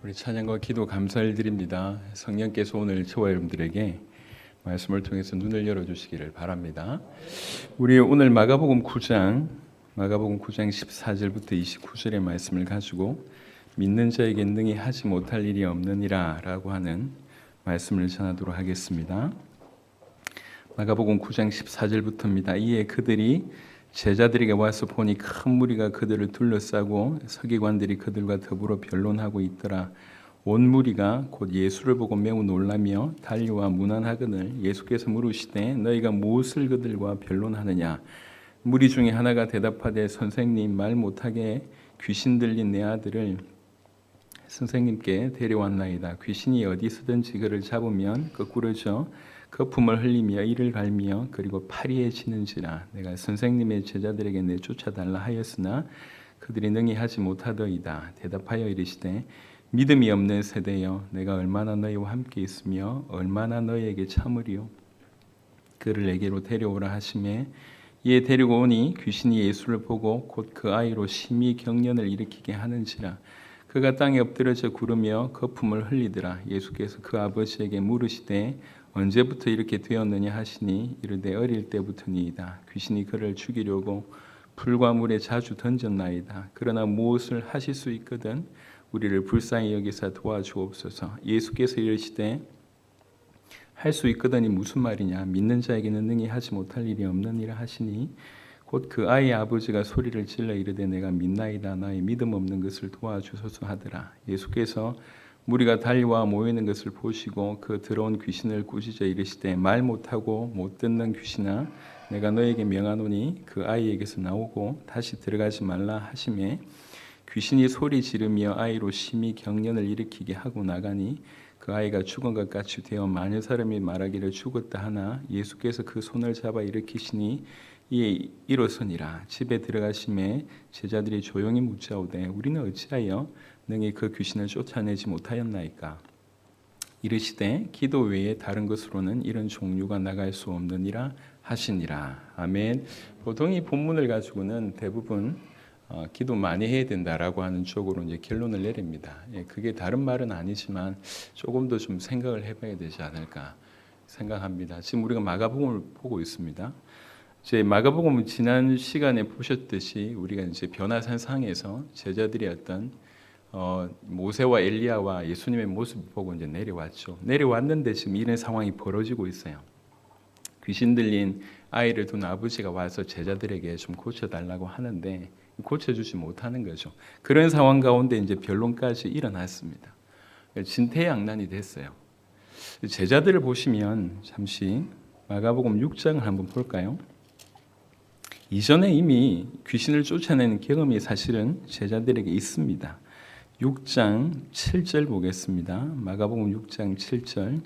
우리 찬양과 기도 감사를 드립니다. 성령께서 오늘 저와 여러분들에게 말씀을 통해서 눈을 열어주시기를 바랍니다. 우리 오늘 마가복음 9장 14절부터 29절의 말씀을 가지고 믿는 자에게 능히 하지 못할 일이 없느니라 라고 하는 말씀을 전하도록 하겠습니다. 마가복음 9장 14절부터입니다. 이에 그들이 제자들에게 와서 보니 큰 무리가 그들을 둘러싸고 서기관들이 그들과 더불어 변론하고 있더라. 온 무리가 곧 예수를 보고 매우 놀라며 달려와 문안하거늘 예수께서 물으시되 너희가 무엇을 그들과 변론하느냐. 무리 중에 하나가 대답하되 선생님, 말 못하게 귀신 들린 내 아들을 선생님께 데려왔나이다. 귀신이 어디서든지 그를 잡으면 거꾸러져 거품을 흘리며 이를 갈며 그리고 파리에 치는지라. 내가 선생님의 제자들에게 내쫓아달라 하였으나 그들이 능히 하지 못하더이다. 대답하여 이르시되 믿음이 없는 세대여, 내가 얼마나 너희와 함께 있으며 얼마나 너희에게 참으리요. 그를 내게로 데려오라 하시매 이에 데리고 오니 귀신이 예수를 보고 곧 그 아이로 심히 경련을 일으키게 하는지라. 그가 땅에 엎드려져 구르며 거품을 흘리더라. 예수께서 그 아버지에게 물으시되 언제부터 이렇게 되었느냐 하시니 이르되 어릴 때부터니이다. 귀신이 그를 죽이려고 불과 물에 자주 던졌나이다. 그러나 무엇을 하실 수 있거든 우리를 불쌍히 여기사 도와주옵소서. 예수께서 이르시되 할 수 있거든이 무슨 말이냐. 믿는 자에게는 능히 하지 못할 일이 없느니라 하시니 곧 그 아이의 아버지가 소리를 질러 이르되 내가 믿나이다. 나의 믿음 없는 것을 도와주소서 하더라. 예수께서 무리가 달려와 모이는 것을 보시고 그 들어온 귀신을 꾸짖어 이르시되 말 못하고 못 듣는 귀신아, 내가 너에게 명하노니 그 아이에게서 나오고 다시 들어가지 말라 하시매 귀신이 소리 지르며 아이로 심히 경련을 일으키게 하고 나가니 그 아이가 죽은 것 같이 되어 많은 사람이 말하기를 죽었다 하나 예수께서 그 손을 잡아 일으키시니 이에 일어서니라. 집에 들어가심에 제자들이 조용히 묻자오되 우리는 어찌하여 능히 그 귀신을 쫓아내지 못하였나이까. 이르시되 기도 외에 다른 것으로는 이런 종류가 나갈 수 없느니라 하시니라. 아멘. 보통 이 본문을 가지고는 대부분 기도 많이 해야 된다라고 하는 쪽으로 이제 결론을 내립니다. 그게 다른 말은 아니지만 조금 더 좀 생각을 해봐야 되지 않을까 생각합니다. 지금 우리가 마가복음을 보고 있습니다. 이제 마가복음은 지난 시간에 보셨듯이 우리가 이제 변화산상에서 제자들이 어떤 모세와 엘리야와 예수님의 모습을 보고 이제 내려왔죠. 내려왔는데 지금 이런 상황이 벌어지고 있어요. 귀신 들린 아이를 둔 아버지가 와서 제자들에게 좀 고쳐달라고 하는데 고쳐주지 못하는 거죠. 그런 상황 가운데 이제 변론까지 일어났습니다. 진퇴양난이 됐어요. 제자들을 보시면 잠시 마가복음 6장을 한번 볼까요? 이전에 이미 귀신을 쫓아내는 경험이 사실은 제자들에게 있습니다. 6장 7절 보겠습니다. 마가복음 6장 7절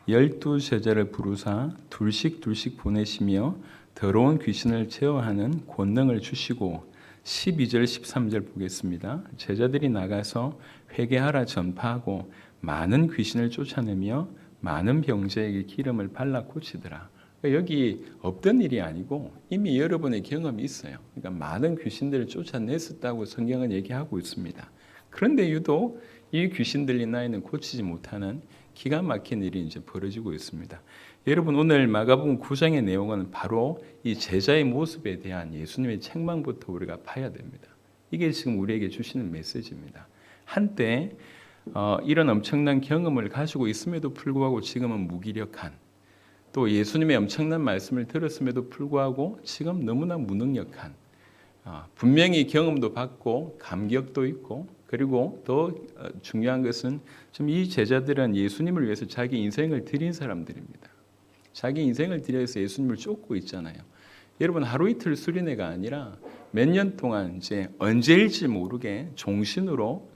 12제자를 부르사 둘씩 보내시며 더러운 귀신을 제어하는 권능을 주시고 12절 13절 보겠습니다. 제자들이 나가서 회개하라 전파하고 많은 귀신을 쫓아내며 많은 병자에게 기름을 발라 고치더라. 여기 없던 일이 아니고 이미 여러분의 경험이 있어요. 그러니까 많은 귀신들을 쫓아냈었다고 성경은 얘기하고 있습니다. 그런데 유독 이 귀신 들린 아이는 고치지 못하는 기가 막힌 일이 이제 벌어지고 있습니다. 여러분 오늘 마가복음 9장의 내용은 바로 이 제자의 모습에 대한 예수님의 책망부터 우리가 봐야 됩니다. 이게 지금 우리에게 주시는 메시지입니다. 한때 이런 엄청난 경험을 가지고 있음에도 불구하고 지금은 무기력한, 또 예수님의 엄청난 말씀을 들었음에도 불구하고 지금 너무나 무능력한, 분명히 경험도 받고 감격도 있고, 그리고 더 중요한 것은 좀 이 제자들은 예수님을 위해서 자기 인생을 드린 사람들입니다. 자기 인생을 들여서 예수님을 쫓고 있잖아요. 여러분 하루 이틀 수련회가 아니라 몇 년 동안 이제 언제일지 모르게 종신으로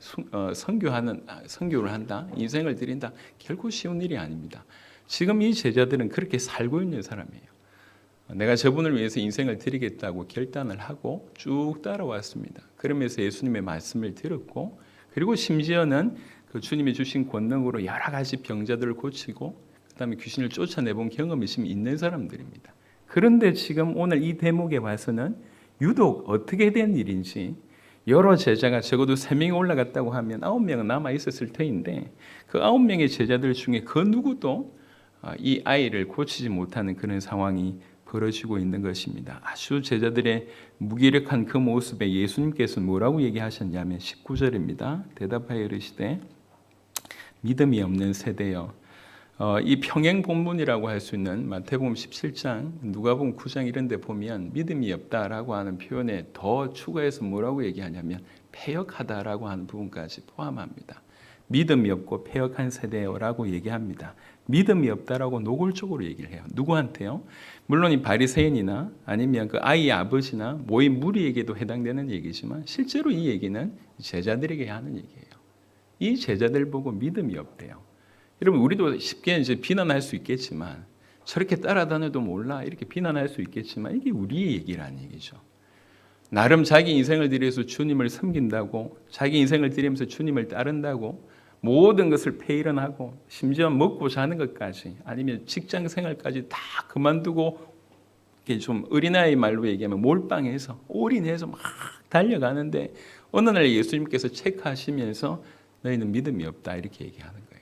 선교를 한다, 인생을 드린다. 결코 쉬운 일이 아닙니다. 지금 이 제자들은 그렇게 살고 있는 사람이에요. 내가 저분을 위해서 인생을 드리겠다고 결단을 하고 쭉 따라왔습니다. 그러면서 예수님의 말씀을 들었고, 그리고 심지어는 그 주님이 주신 권능으로 여러 가지 병자들을 고치고 그다음에 귀신을 쫓아내본 경험이 지금 있는 사람들입니다. 그런데 지금 오늘 이 대목에 와서는 유독 어떻게 된 일인지 여러 제자가 적어도 3명이 올라갔다고 하면 9명은 남아 있었을 터인데 그 9명의 제자들 중에 그 누구도 이 아이를 고치지 못하는 그런 상황이 벌어지고 있는 것입니다. 아주 제자들의 무기력한 그 모습에 예수님께서 뭐라고 얘기하셨냐면 19절입니다. 대답하여 이르시되 믿음이 없는 세대여. 이 평행 본문이라고 할 수 있는 마태복음 17장, 누가복음 9장 이런 데 보면 믿음이 없다라고 하는 표현에 더 추가해서 뭐라고 얘기하냐면 패역하다라고 하는 부분까지 포함합니다. 믿음이 없고 패역한 세대라고 얘기합니다. 믿음이 없다라고 노골적으로 얘기를 해요. 누구한테요? 물론 이 바리새인이나 아니면 그 아이의 아버지나 모인 무리에게도 해당되는 얘기지만 실제로 이 얘기는 제자들에게 하는 얘기예요. 이 제자들 보고 믿음이 없대요. 여러분 우리도 쉽게 이제 비난할 수 있겠지만 저렇게 따라다녀도 몰라 이렇게 비난할 수 있겠지만 이게 우리의 얘기라는 얘기죠. 나름 자기 인생을 들여서 주님을 섬긴다고 자기 인생을 들이면서 주님을 따른다고 모든 것을 폐일은하고 심지어 먹고 자는 것까지 아니면 직장 생활까지 다 그만두고 이렇게 좀 어린아이 말로 얘기하면 몰빵해서 올인해서 막 달려가는데 어느 날 예수님께서 체크하시면서 너희는 믿음이 없다 이렇게 얘기하는 거예요.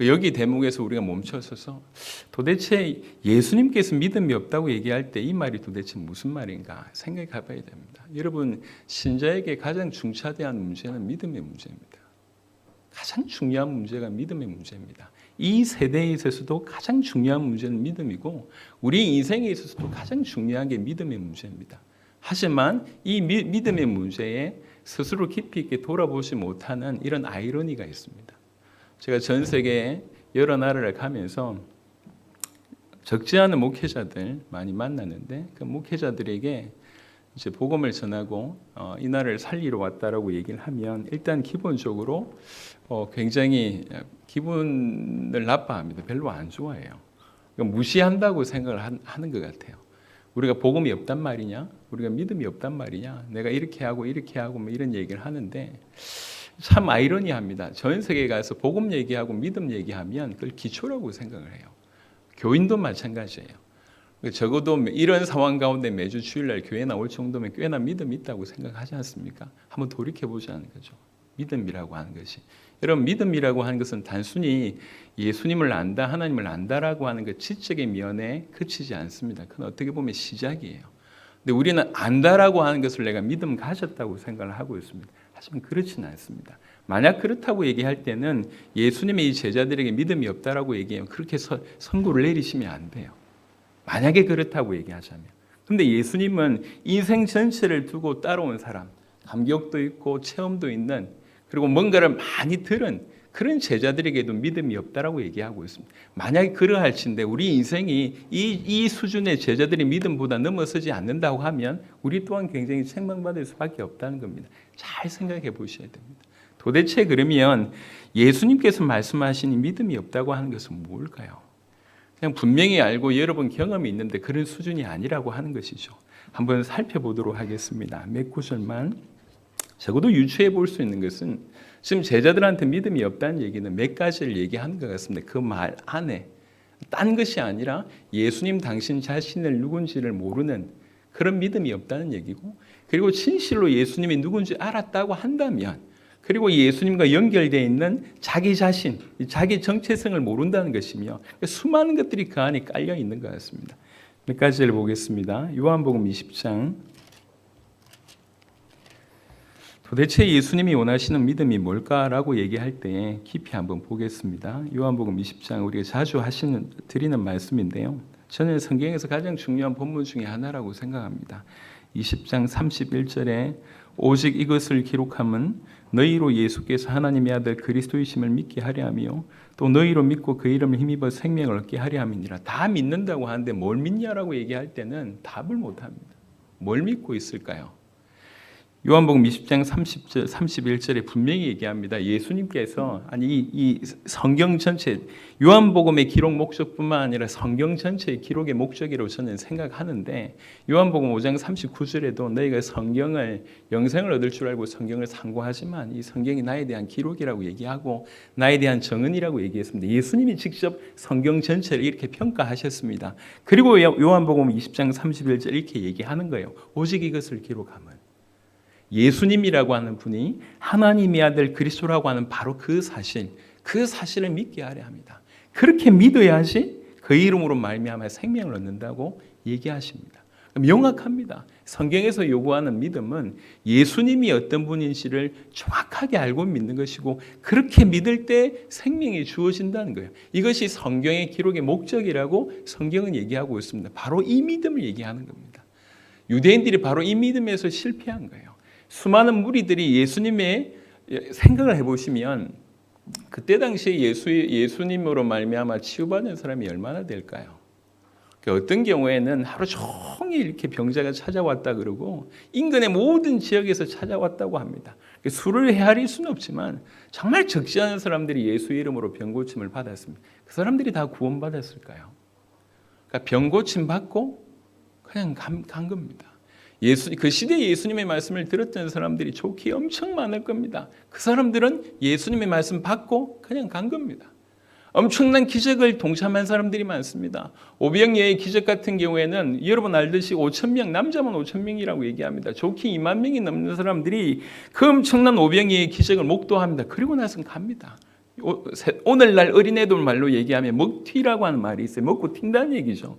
여기 대목에서 우리가 멈춰서서 도대체 예수님께서 믿음이 없다고 얘기할 때 이 말이 도대체 무슨 말인가 생각해 봐야 됩니다. 여러분 신자에게 가장 중차대한 문제는 믿음의 문제입니다. 가장 중요한 문제가 믿음의 문제입니다. 이 세대에 있어서도 가장 중요한 문제는 믿음이고 우리 인생에 있어서도 가장 중요한 게 믿음의 문제입니다. 하지만 이 믿음의 문제에 스스로 깊이 있게 돌아보지 못하는 이런 아이러니가 있습니다. 제가 전 세계 여러 나라를 가면서 적지 않은 목회자들 많이 만났는데 그 목회자들에게 이제 복음을 전하고 이 나라를 살리러 왔다라고 얘기를 하면 일단 기본적으로 굉장히 기분을 나빠합니다. 별로 안 좋아해요. 그러니까 무시한다고 생각을 하는 것 같아요. 우리가 복음이 없단 말이냐? 우리가 믿음이 없단 말이냐? 내가 이렇게 하고 뭐 이런 얘기를 하는데 참 아이러니합니다. 전 세계에 가서 복음 얘기하고 믿음 얘기하면 그걸 기초라고 생각을 해요. 교인도 마찬가지예요. 적어도 이런 상황 가운데 매주 주일날 교회 나올 정도면 꽤나 믿음이 있다고 생각하지 않습니까? 한번 돌이켜보자는 거죠. 믿음이라고 하는 것이. 여러분 믿음이라고 하는 것은 단순히 예수님을 안다, 하나님을 안다라고 하는 그 지적의 면에 그치지 않습니다. 그건 어떻게 보면 시작이에요. 근데 우리는 안다라고 하는 것을 내가 믿음 가졌다고 생각을 하고 있습니다. 하지만 그렇지는 않습니다. 만약 그렇다고 얘기할 때는 예수님의 이 제자들에게 믿음이 없다라고 얘기하면 그렇게 선고를 내리시면 안 돼요. 만약에 그렇다고 얘기하자면. 근데 예수님은 인생 전체를 두고 따라온 사람, 감격도 있고 체험도 있는 그리고 뭔가를 많이 들은 그런 제자들에게도 믿음이 없다라고 얘기하고 있습니다. 만약에 그러할진데 우리 인생이 이 수준의 제자들의 믿음보다 넘어서지 않는다고 하면 우리 또한 굉장히 책망받을 수밖에 없다는 겁니다. 잘 생각해 보셔야 됩니다. 도대체 그러면 예수님께서 말씀하신 믿음이 없다고 하는 것은 뭘까요? 그냥 분명히 알고 여러 번 경험이 있는데 그런 수준이 아니라고 하는 것이죠. 한번 살펴보도록 하겠습니다. 몇 구절만 적어도 유추해 볼 수 있는 것은 지금 제자들한테 믿음이 없다는 얘기는 몇 가지를 얘기하는 것 같습니다. 그 말 안에 딴 것이 아니라 예수님 당신 자신을 누군지를 모르는 그런 믿음이 없다는 얘기고 그리고 진실로 예수님이 누군지 알았다고 한다면 그리고 예수님과 연결되어 있는 자기 자신, 자기 정체성을 모른다는 것이며 수많은 것들이 그 안에 깔려 있는 것 같습니다. 몇 가지를 보겠습니다. 요한복음 20장 도대체 예수님이 원하시는 믿음이 뭘까라고 얘기할 때 깊이 한번 보겠습니다. 요한복음 20장 우리가 자주 드리는 말씀인데요. 저는 성경에서 가장 중요한 본문 중에 하나라고 생각합니다. 20장 31절에 오직 이것을 기록함은 너희로 예수께서 하나님의 아들 그리스도이심을 믿게 하려 하며 또 너희로 믿고 그 이름을 힘입어 생명을 얻게 하려 함이니라. 다 믿는다고 하는데 뭘 믿냐라고 얘기할 때는 답을 못합니다. 뭘 믿고 있을까요? 요한복음 20장 30절, 31절에 분명히 얘기합니다. 예수님께서 이 성경 전체 요한복음의 기록 목적뿐만 아니라 성경 전체의 기록의 목적이라고 저는 생각하는데 요한복음 5장 39절에도 너희가 성경을 영생을 얻을 줄 알고 성경을 상고하지만 이 성경이 나에 대한 기록이라고 얘기하고 나에 대한 정언이라고 얘기했습니다. 예수님이 직접 성경 전체를 이렇게 평가하셨습니다. 그리고 요한복음 20장 31절 이렇게 얘기하는 거예요. 오직 이것을 기록함은 예수님이라고 하는 분이 하나님의 아들 그리스도라고 하는 바로 그 사실을 믿게 하려 합니다. 그렇게 믿어야지 그 이름으로 말미암아 생명을 얻는다고 얘기하십니다. 명확합니다. 성경에서 요구하는 믿음은 예수님이 어떤 분인지를 정확하게 알고 믿는 것이고 그렇게 믿을 때 생명이 주어진다는 거예요. 이것이 성경의 기록의 목적이라고 성경은 얘기하고 있습니다. 바로 이 믿음을 얘기하는 겁니다. 유대인들이 바로 이 믿음에서 실패한 거예요. 수많은 무리들이 예수님의 생각을 해보시면 그때 당시에 예수님으로 말미암아 치유받은 사람이 얼마나 될까요? 어떤 경우에는 하루 종일 이렇게 병자가 찾아왔다 그러고 인근의 모든 지역에서 찾아왔다고 합니다. 수를 헤아릴 수는 없지만 정말 적지 않은 사람들이 예수 이름으로 병 고침을 받았습니다. 그 사람들이 다 구원받았을까요? 그러니까 병 고침 받고 그냥 간 겁니다. 그 시대에 예수님의 말씀을 들었던 사람들이 좋게 엄청 많을 겁니다. 그 사람들은 예수님의 말씀 받고 그냥 간 겁니다. 엄청난 기적을 동참한 사람들이 많습니다. 오병이어의 기적 같은 경우에는 여러분 알듯이 5,000명, 남자만 5,000명이라고 얘기합니다. 좋게 2만 명이 넘는 사람들이 그 엄청난 오병이어의 기적을 목도합니다. 그리고 나서는 갑니다. 오늘날 어린애들 말로 얘기하면 먹튀라고 하는 말이 있어요. 먹고 튄다는 얘기죠.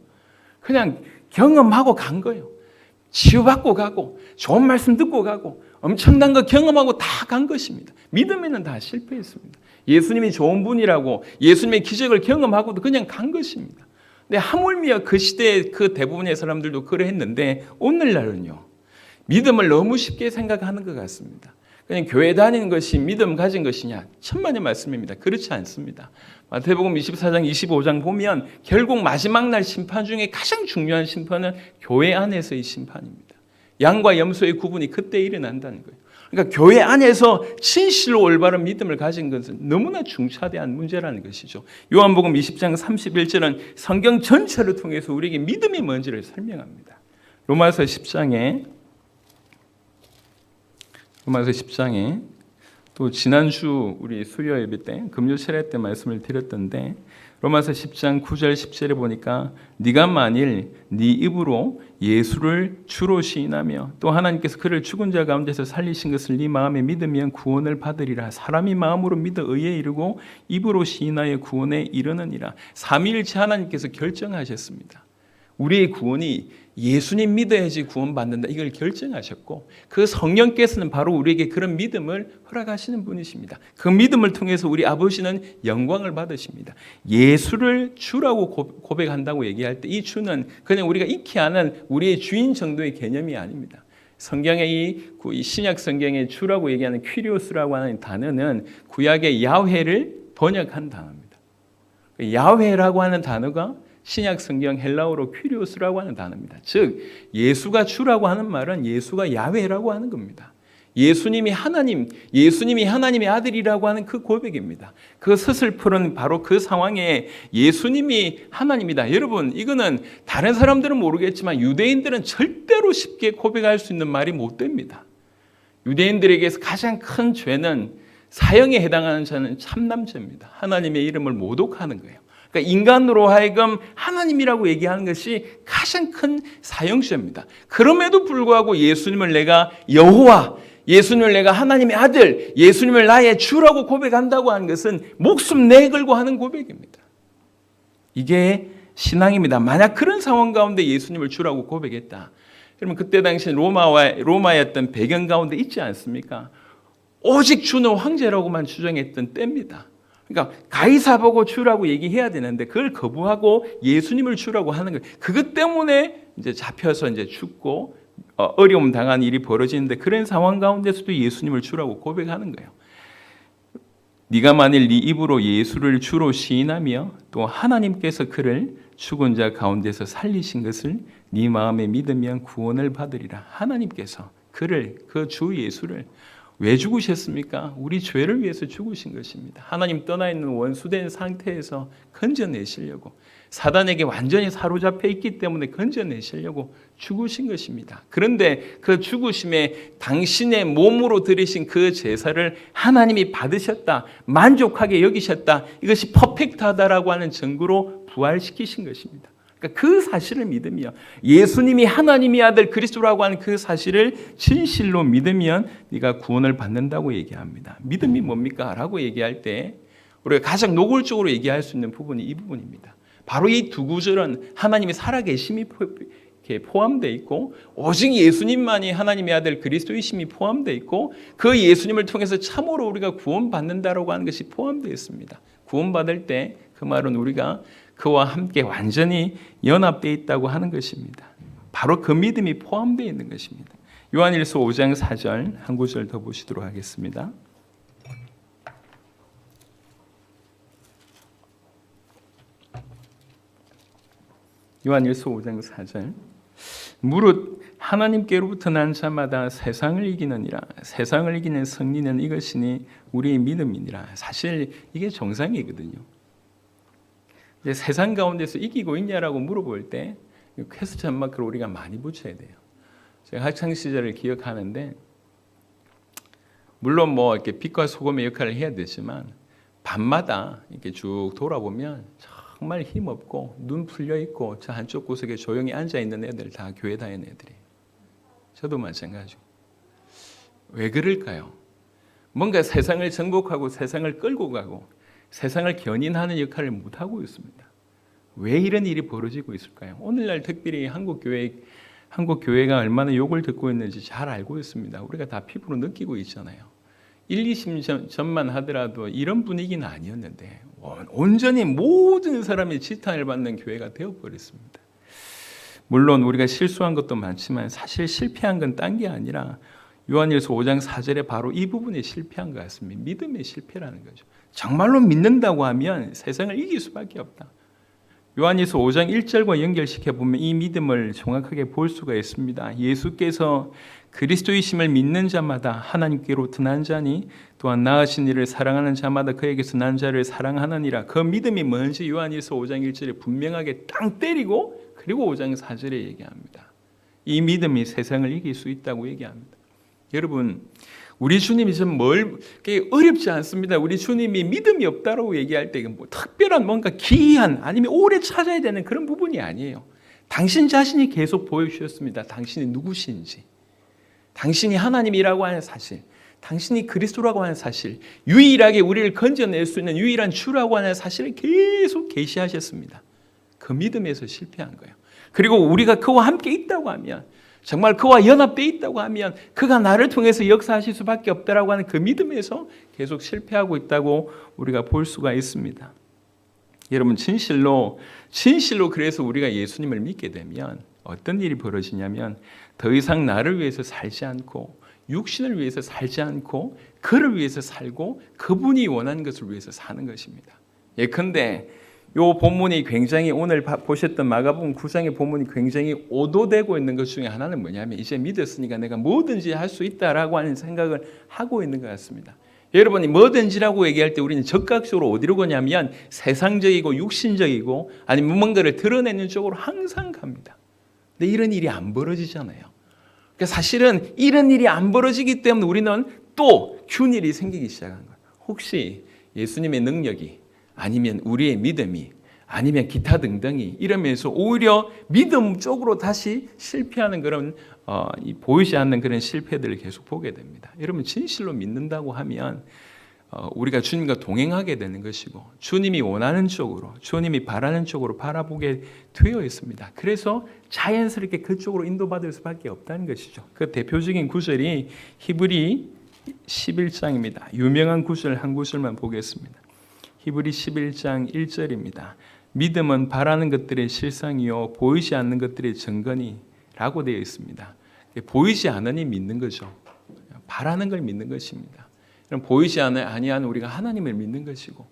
그냥 경험하고 간 거예요. 치유받고 가고 좋은 말씀 듣고 가고 엄청난 거 경험하고 다 간 것입니다. 믿음에는 다 실패했습니다. 예수님이 좋은 분이라고 예수님의 기적을 경험하고도 그냥 간 것입니다. 근데 하물며 그 시대의 그 대부분의 사람들도 그러했는데 오늘날은요. 믿음을 너무 쉽게 생각하는 것 같습니다. 그냥 교회 다니는 것이 믿음 가진 것이냐? 천만의 말씀입니다. 그렇지 않습니다. 마태복음 24장 25장 보면 결국 마지막 날 심판 중에 가장 중요한 심판은 교회 안에서의 심판입니다. 양과 염소의 구분이 그때 일어난다는 거예요. 그러니까 교회 안에서 진실로 올바른 믿음을 가진 것은 너무나 중차대한 문제라는 것이죠. 요한복음 20장 31절은 성경 전체를 통해서 우리에게 믿음이 뭔지를 설명합니다. 로마서 10장에 또 지난주 우리 수요 예배 때 금요 차례 때 말씀을 드렸던데 로마서 10장 9절 10절에 보니까 네가 만일 네 입으로 예수를 주로 시인하며 또 하나님께서 그를 죽은 자 가운데서 살리신 것을 네 마음에 믿으면 구원을 받으리라. 사람이 마음으로 믿어 의에 이르고 입으로 시인하여 구원에 이르느니라. 삼위일체 하나님께서 결정하셨습니다. 우리의 구원이 예수님 믿어야지 구원받는다. 이걸 결정하셨고 그 성령께서는 바로 우리에게 그런 믿음을 허락하시는 분이십니다. 그 믿음을 통해서 우리 아버지는 영광을 받으십니다. 예수를 주라고 고백한다고 얘기할 때 이 주는 그냥 우리가 익히 아는 우리의 주인 정도의 개념이 아닙니다. 성경의 이 신약 성경의 주라고 얘기하는 퀴리오스라고 하는 단어는 구약의 야훼를 번역한 단어입니다. 야훼라고 하는 단어가 신약 성경 헬라어로 퀴리오스라고 하는 단어입니다. 즉 예수가 주라고 하는 말은 예수가 야훼라고 하는 겁니다. 예수님이 하나님의 아들이라고 하는 그 고백입니다. 그 서슬프는 바로 그 상황에 예수님이 하나님이다. 여러분 이거는 다른 사람들은 모르겠지만 유대인들은 절대로 쉽게 고백할 수 있는 말이 못 됩니다. 유대인들에게서 가장 큰 죄는 사형에 해당하는 죄는 참남죄입니다. 하나님의 이름을 모독하는 거예요. 그러니까 인간으로 하여금 하나님이라고 얘기하는 것이 가장 큰 사형죄입니다. 그럼에도 불구하고 예수님을 내가 여호와, 예수님을 내가 하나님의 아들, 예수님을 나의 주라고 고백한다고 하는 것은 목숨 내걸고 하는 고백입니다. 이게 신앙입니다. 만약 그런 상황 가운데 예수님을 주라고 고백했다. 그러면 그때 당시 로마의 어떤 배경 가운데 있지 않습니까? 오직 주는 황제라고만 주장했던 때입니다. 그러니까 가이사 보고 주라고 얘기해야 되는데 그걸 거부하고 예수님을 주라고 하는 거예요. 그것 때문에 이제 잡혀서 이제 죽고 어려움 당한 일이 벌어지는데 그런 상황 가운데서도 예수님을 주라고 고백하는 거예요. 네가 만일 네 입으로 예수를 주로 시인하며 또 하나님께서 그를 죽은 자 가운데서 살리신 것을 네 마음에 믿으면 구원을 받으리라. 하나님께서 그를 그 주 예수를 왜 죽으셨습니까? 우리 죄를 위해서 죽으신 것입니다. 하나님 떠나 있는 원수된 상태에서 건져내시려고 사단에게 완전히 사로잡혀 있기 때문에 건져내시려고 죽으신 것입니다. 그런데 그 죽으심에 당신의 몸으로 드리신 그 제사를 하나님이 받으셨다, 만족하게 여기셨다, 이것이 퍼펙트하다라고 하는 증거로 부활시키신 것입니다. 그러니까 그 사실을 믿으면, 예수님이 하나님의 아들 그리스도라고 하는 그 사실을 진실로 믿으면 네가 구원을 받는다고 얘기합니다. 믿음이 뭡니까? 라고 얘기할 때 우리가 가장 노골적으로 얘기할 수 있는 부분이 이 부분입니다. 바로 이 두 구절은 하나님의 살아계심이 포함되어 있고, 오직 예수님만이 하나님의 아들 그리스도이심이 포함되어 있고, 그 예수님을 통해서 참으로 우리가 구원받는다라고 하는 것이 포함되어 있습니다. 구원받을 때 그 말은 우리가 그와 함께 완전히 연합되어 있다고 하는 것입니다. 바로 그 믿음이 포함되어 있는 것입니다. 요한일서 5장 4절 한 구절 더 보시도록 하겠습니다. 요한일서 5장 4절 무릇 하나님께로부터 난 자마다 세상을 이기느니라. 세상을 이기는 승리는 이것이니 우리의 믿음이니라. 사실 이게 정상이거든요. 이제 세상 가운데서 이기고 있냐라고 물어볼 때 퀘스천 마크를 우리가 많이 붙여야 돼요. 제가 학창 시절을 기억하는데, 물론 뭐 이렇게 빛과 소금의 역할을 해야 되지만 밤마다 이렇게 쭉 돌아보면 정말 힘없고 눈 풀려 있고 저 한쪽 구석에 조용히 앉아 있는 애들 다 교회 다니는 애들이에요. 저도 마찬가지고. 왜 그럴까요? 뭔가 세상을 정복하고 세상을 끌고 가고 세상을 견인하는 역할을 못하고 있습니다. 왜 이런 일이 벌어지고 있을까요? 오늘날 특별히 한국 교회가 얼마나 욕을 듣고 있는지 잘 알고 있습니다. 우리가 다 피부로 느끼고 있잖아요. 1, 20년 전만 하더라도 이런 분위기는 아니었는데 온전히 모든 사람이 지탄을 받는 교회가 되어버렸습니다. 물론 우리가 실수한 것도 많지만 사실 실패한 건 딴 게 아니라 요한일서 5장 4절에 바로 이 부분에 실패한 것 같습니다. 믿음의 실패라는 거죠. 정말로 믿는다고 하면 세상을 이길 수밖에 없다. 요한일서 5장 1절과 연결시켜 보면 이 믿음을 정확하게 볼 수가 있습니다. 예수께서 그리스도이심을 믿는 자마다 하나님께로부터 난 자니 또한 나으신 이를 사랑하는 자마다 그에게서 난 자를 사랑하느니라. 그 믿음이 뭔지 요한일서 5장 1절에 분명하게 땅 때리고 그리고 5장 4절에 얘기합니다. 이 믿음이 세상을 이길 수 있다고 얘기합니다. 여러분, 우리 주님이 좀 어렵지 않습니다. 우리 주님이 믿음이 없다라고 얘기할 때 뭐 특별한 뭔가 기이한 아니면 오래 찾아야 되는 그런 부분이 아니에요. 당신 자신이 계속 보여주셨습니다. 당신이 누구신지, 당신이 하나님이라고 하는 사실, 당신이 그리스도라고 하는 사실, 유일하게 우리를 건져낼 수 있는 유일한 주라고 하는 사실을 계속 계시하셨습니다. 그 믿음에서 실패한 거예요. 그리고 우리가 그와 함께 있다고 하면, 정말 그와 연합되어 있다고 하면 그가 나를 통해서 역사하실 수밖에 없다라고 하는 그 믿음에서 계속 실패하고 있다고 우리가 볼 수가 있습니다. 여러분, 진실로 그래서 우리가 예수님을 믿게 되면 어떤 일이 벌어지냐면 더 이상 나를 위해서 살지 않고 육신을 위해서 살지 않고 그를 위해서 살고 그분이 원하는 것을 위해서 사는 것입니다. 예컨대 이 본문이 굉장히 오늘 보셨던 마가복음 9장의 본문이 굉장히 오도되고 있는 것 중에 하나는 뭐냐면 이제 믿었으니까 내가 뭐든지 할 수 있다라고 하는 생각을 하고 있는 것 같습니다. 여러분이 뭐든지라고 얘기할 때 우리는 적극적으로 어디로 가냐면 세상적이고 육신적이고 아니면 뭔가를 드러내는 쪽으로 항상 갑니다. 근데 이런 일이 안 벌어지잖아요. 그러니까 사실은 이런 일이 안 벌어지기 때문에 우리는 또 균일이 생기기 시작한 거예요. 혹시 예수님의 능력이 아니면 우리의 믿음이 아니면 기타 등등이 이러면서 오히려 믿음 쪽으로 다시 실패하는 그런 보이지 않는 그런 실패들을 계속 보게 됩니다. 여러분, 진실로 믿는다고 하면 우리가 주님과 동행하게 되는 것이고 주님이 원하는 쪽으로, 주님이 바라는 쪽으로 바라보게 되어 있습니다. 그래서 자연스럽게 그쪽으로 인도받을 수밖에 없다는 것이죠. 그 대표적인 구절이 히브리 11장입니다. 유명한 구절 한 구절만 보겠습니다. 히브리 11장 1절입니다. 믿음은 바라는 것들의 실상이요 보이지 않는 것들의 증거니라고 되어 있습니다. 보이지 않으니 믿는 거죠. 바라는 걸 믿는 것입니다. 보이지 아니하는 우리가 하나님을 믿는 것이고,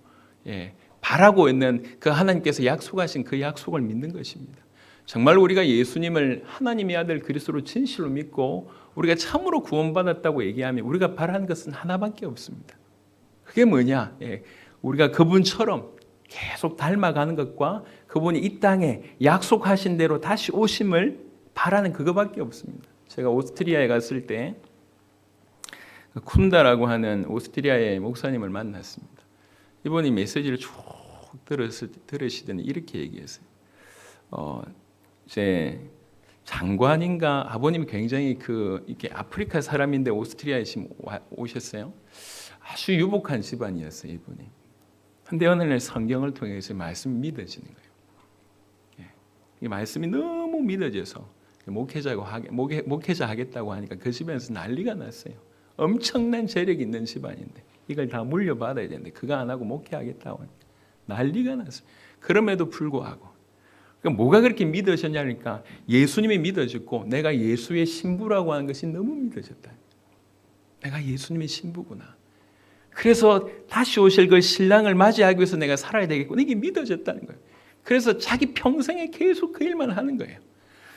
바라고 있는 그 하나님께서 약속하신 그 약속을 믿는 것입니다. 정말 우리가 예수님을 하나님의 아들 그리스도로 진실로 믿고 우리가 참으로 구원받았다고 얘기하면 우리가 바라는 것은 하나밖에 없습니다. 그게 뭐냐? 우리가 그분처럼 계속 닮아가는 것과 그분이 이 땅에 약속하신 대로 다시 오심을 바라는 그거밖에 없습니다. 제가 오스트리아에 갔을 때 쿤다라고 하는 오스트리아의 목사님을 만났습니다. 이분이 메시지를 쭉 들으시더니 이렇게 얘기했어요. 제 장관인가 아버님이 굉장히 이렇게 아프리카 사람인데 오스트리아에 지금 오셨어요. 아주 유복한 집안이었어요, 이분이. 근데 어느 날 성경을 통해서 말씀이 믿어지는 거예요. 이 말씀이 너무 믿어져서 목회자 하겠다고 하니까 그 집에서 난리가 났어요. 엄청난 재력이 있는 집안인데 이걸 다 물려받아야 되는데 그거 안 하고 목회하겠다고 하니까 난리가 났어요. 그럼에도 불구하고 그러니까 뭐가 그렇게 믿어졌냐니까 예수님이 믿어졌고 내가 예수의 신부라고 하는 것이 너무 믿어졌다. 내가 예수님의 신부구나. 그래서 다시 오실 그 신랑을 맞이하기 위해서 내가 살아야 되겠구나. 이게 믿어졌다는 거예요. 그래서 자기 평생에 계속 그 일만 하는 거예요.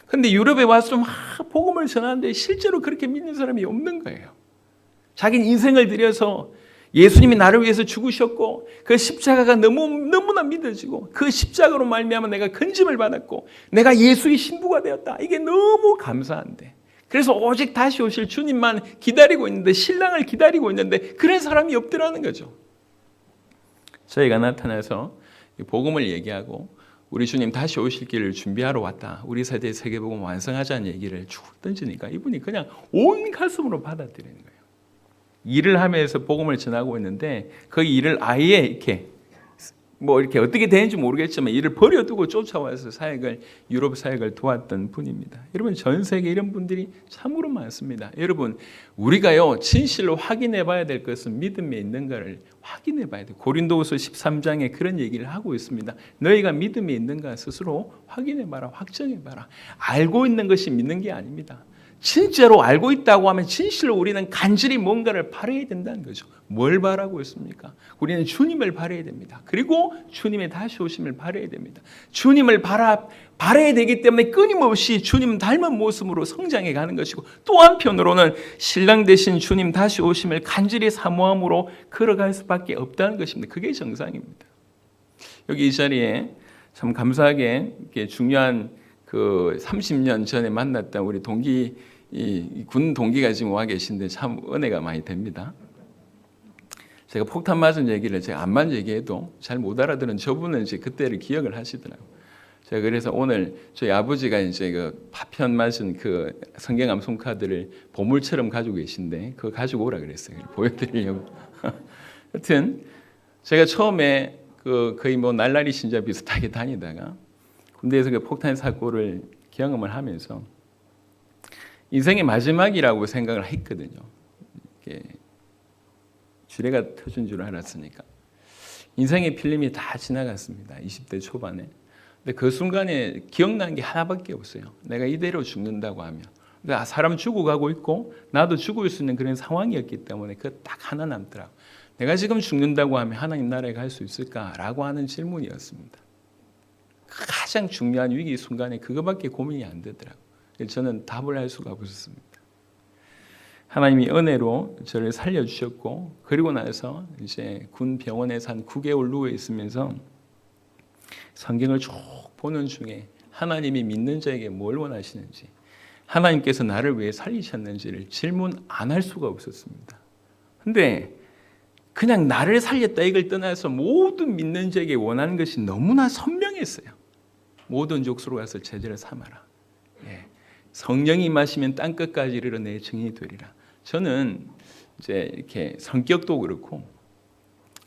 그런데 유럽에 와서 막 복음을 전하는데 실제로 그렇게 믿는 사람이 없는 거예요. 자기는 인생을 들여서 예수님이 나를 위해서 죽으셨고 그 십자가가 너무나 믿어지고 그 십자가로 말미암아 내가 건짐을 받았고 내가 예수의 신부가 되었다. 이게 너무 감사한데 그래서 오직 다시 오실 주님만 기다리고 있는데 신랑을 기다리고 있는데 그런 사람이 없더라는 거죠. 저희가 나타나서 복음을 얘기하고 우리 주님 다시 오실 길을 준비하러 왔다. 우리 세대 세계복음 완성하자는 얘기를 쭉 던지니까 이분이 그냥 온 가슴으로 받아들이는 거예요. 일을 하면서 복음을 전하고 있는데 그 일을 아예 이렇게 어떻게 되는지 모르겠지만 일을 버려두고 쫓아와서 유럽 사역을 도왔던 분입니다. 여러분 전 세계 이런 분들이 참으로 많습니다. 여러분 우리가요 진실로 확인해 봐야 될 것은 믿음에 있는가를 확인해 봐야 돼요. 고린도후서 13장에 그런 얘기를 하고 있습니다. 너희가 믿음에 있는가 스스로 확인해 봐라. 확정해 봐라. 알고 있는 것이 믿는 게 아닙니다. 진짜로 알고 있다고 하면 진실로 우리는 간절히 뭔가를 바라야 된다는 거죠. 뭘 바라고 있습니까? 우리는 주님을 바라야 됩니다. 그리고 주님의 다시 오심을 바라야 됩니다. 주님을 바라야 되기 때문에 끊임없이 주님 닮은 모습으로 성장해 가는 것이고 또 한편으로는 신랑 되신 주님 다시 오심을 간절히 사모함으로 걸어갈 수밖에 없다는 것입니다. 그게 정상입니다. 여기 이 자리에 참 감사하게 이렇게 중요한 30년 전에 만났던 우리 군 동기가 지금 와 계신데 참 은혜가 많이 됩니다. 제가 폭탄 맞은 얘기를 제가 암만 얘기해도 잘 못 알아들은 저분은 이제 그때를 기억을 하시더라고요. 제가 그래서 오늘 저희 아버지가 이제 파편 맞은 성경암 손카드를 보물처럼 가지고 계신데 그거 가지고 오라 그랬어요. 보여드리려고. 하여튼 제가 처음에 거의 날라리 신자 비슷하게 다니다가 군대에서 폭탄 사고를 경험을 하면서 인생의 마지막이라고 생각을 했거든요. 주례가 터진 줄 알았으니까. 인생의 필름이 다 지나갔습니다. 20대 초반에. 근데 그 순간에 기억나는 게 하나밖에 없어요. 내가 이대로 죽는다고 하면. 그러니까 사람 죽어가고 있고 나도 죽을 수 있는 그런 상황이었기 때문에 딱 하나 남더라고요. 내가 지금 죽는다고 하면 하나님 나라에 갈 수 있을까라고 하는 질문이었습니다. 가장 중요한 위기 순간에 그거밖에 고민이 안 되더라고요. 저는 답을 할 수가 없었습니다. 하나님이 은혜로 저를 살려주셨고 그리고 나서 이제 군 병원에서 한 9개월 누워 있으면서 성경을 쭉 보는 중에 하나님이 믿는 자에게 뭘 원하시는지 하나님께서 나를 왜 살리셨는지를 질문 안 할 수가 없었습니다. 근데 그냥 나를 살렸다 이걸 떠나서 모든 믿는 자에게 원하는 것이 너무나 선명했어요. 모든 족속으로 가서 제자를 삼아라. 성령이 임하시면 땅끝까지 이르러 내 증인이 되리라. 저는 이제 이렇게 성격도 그렇고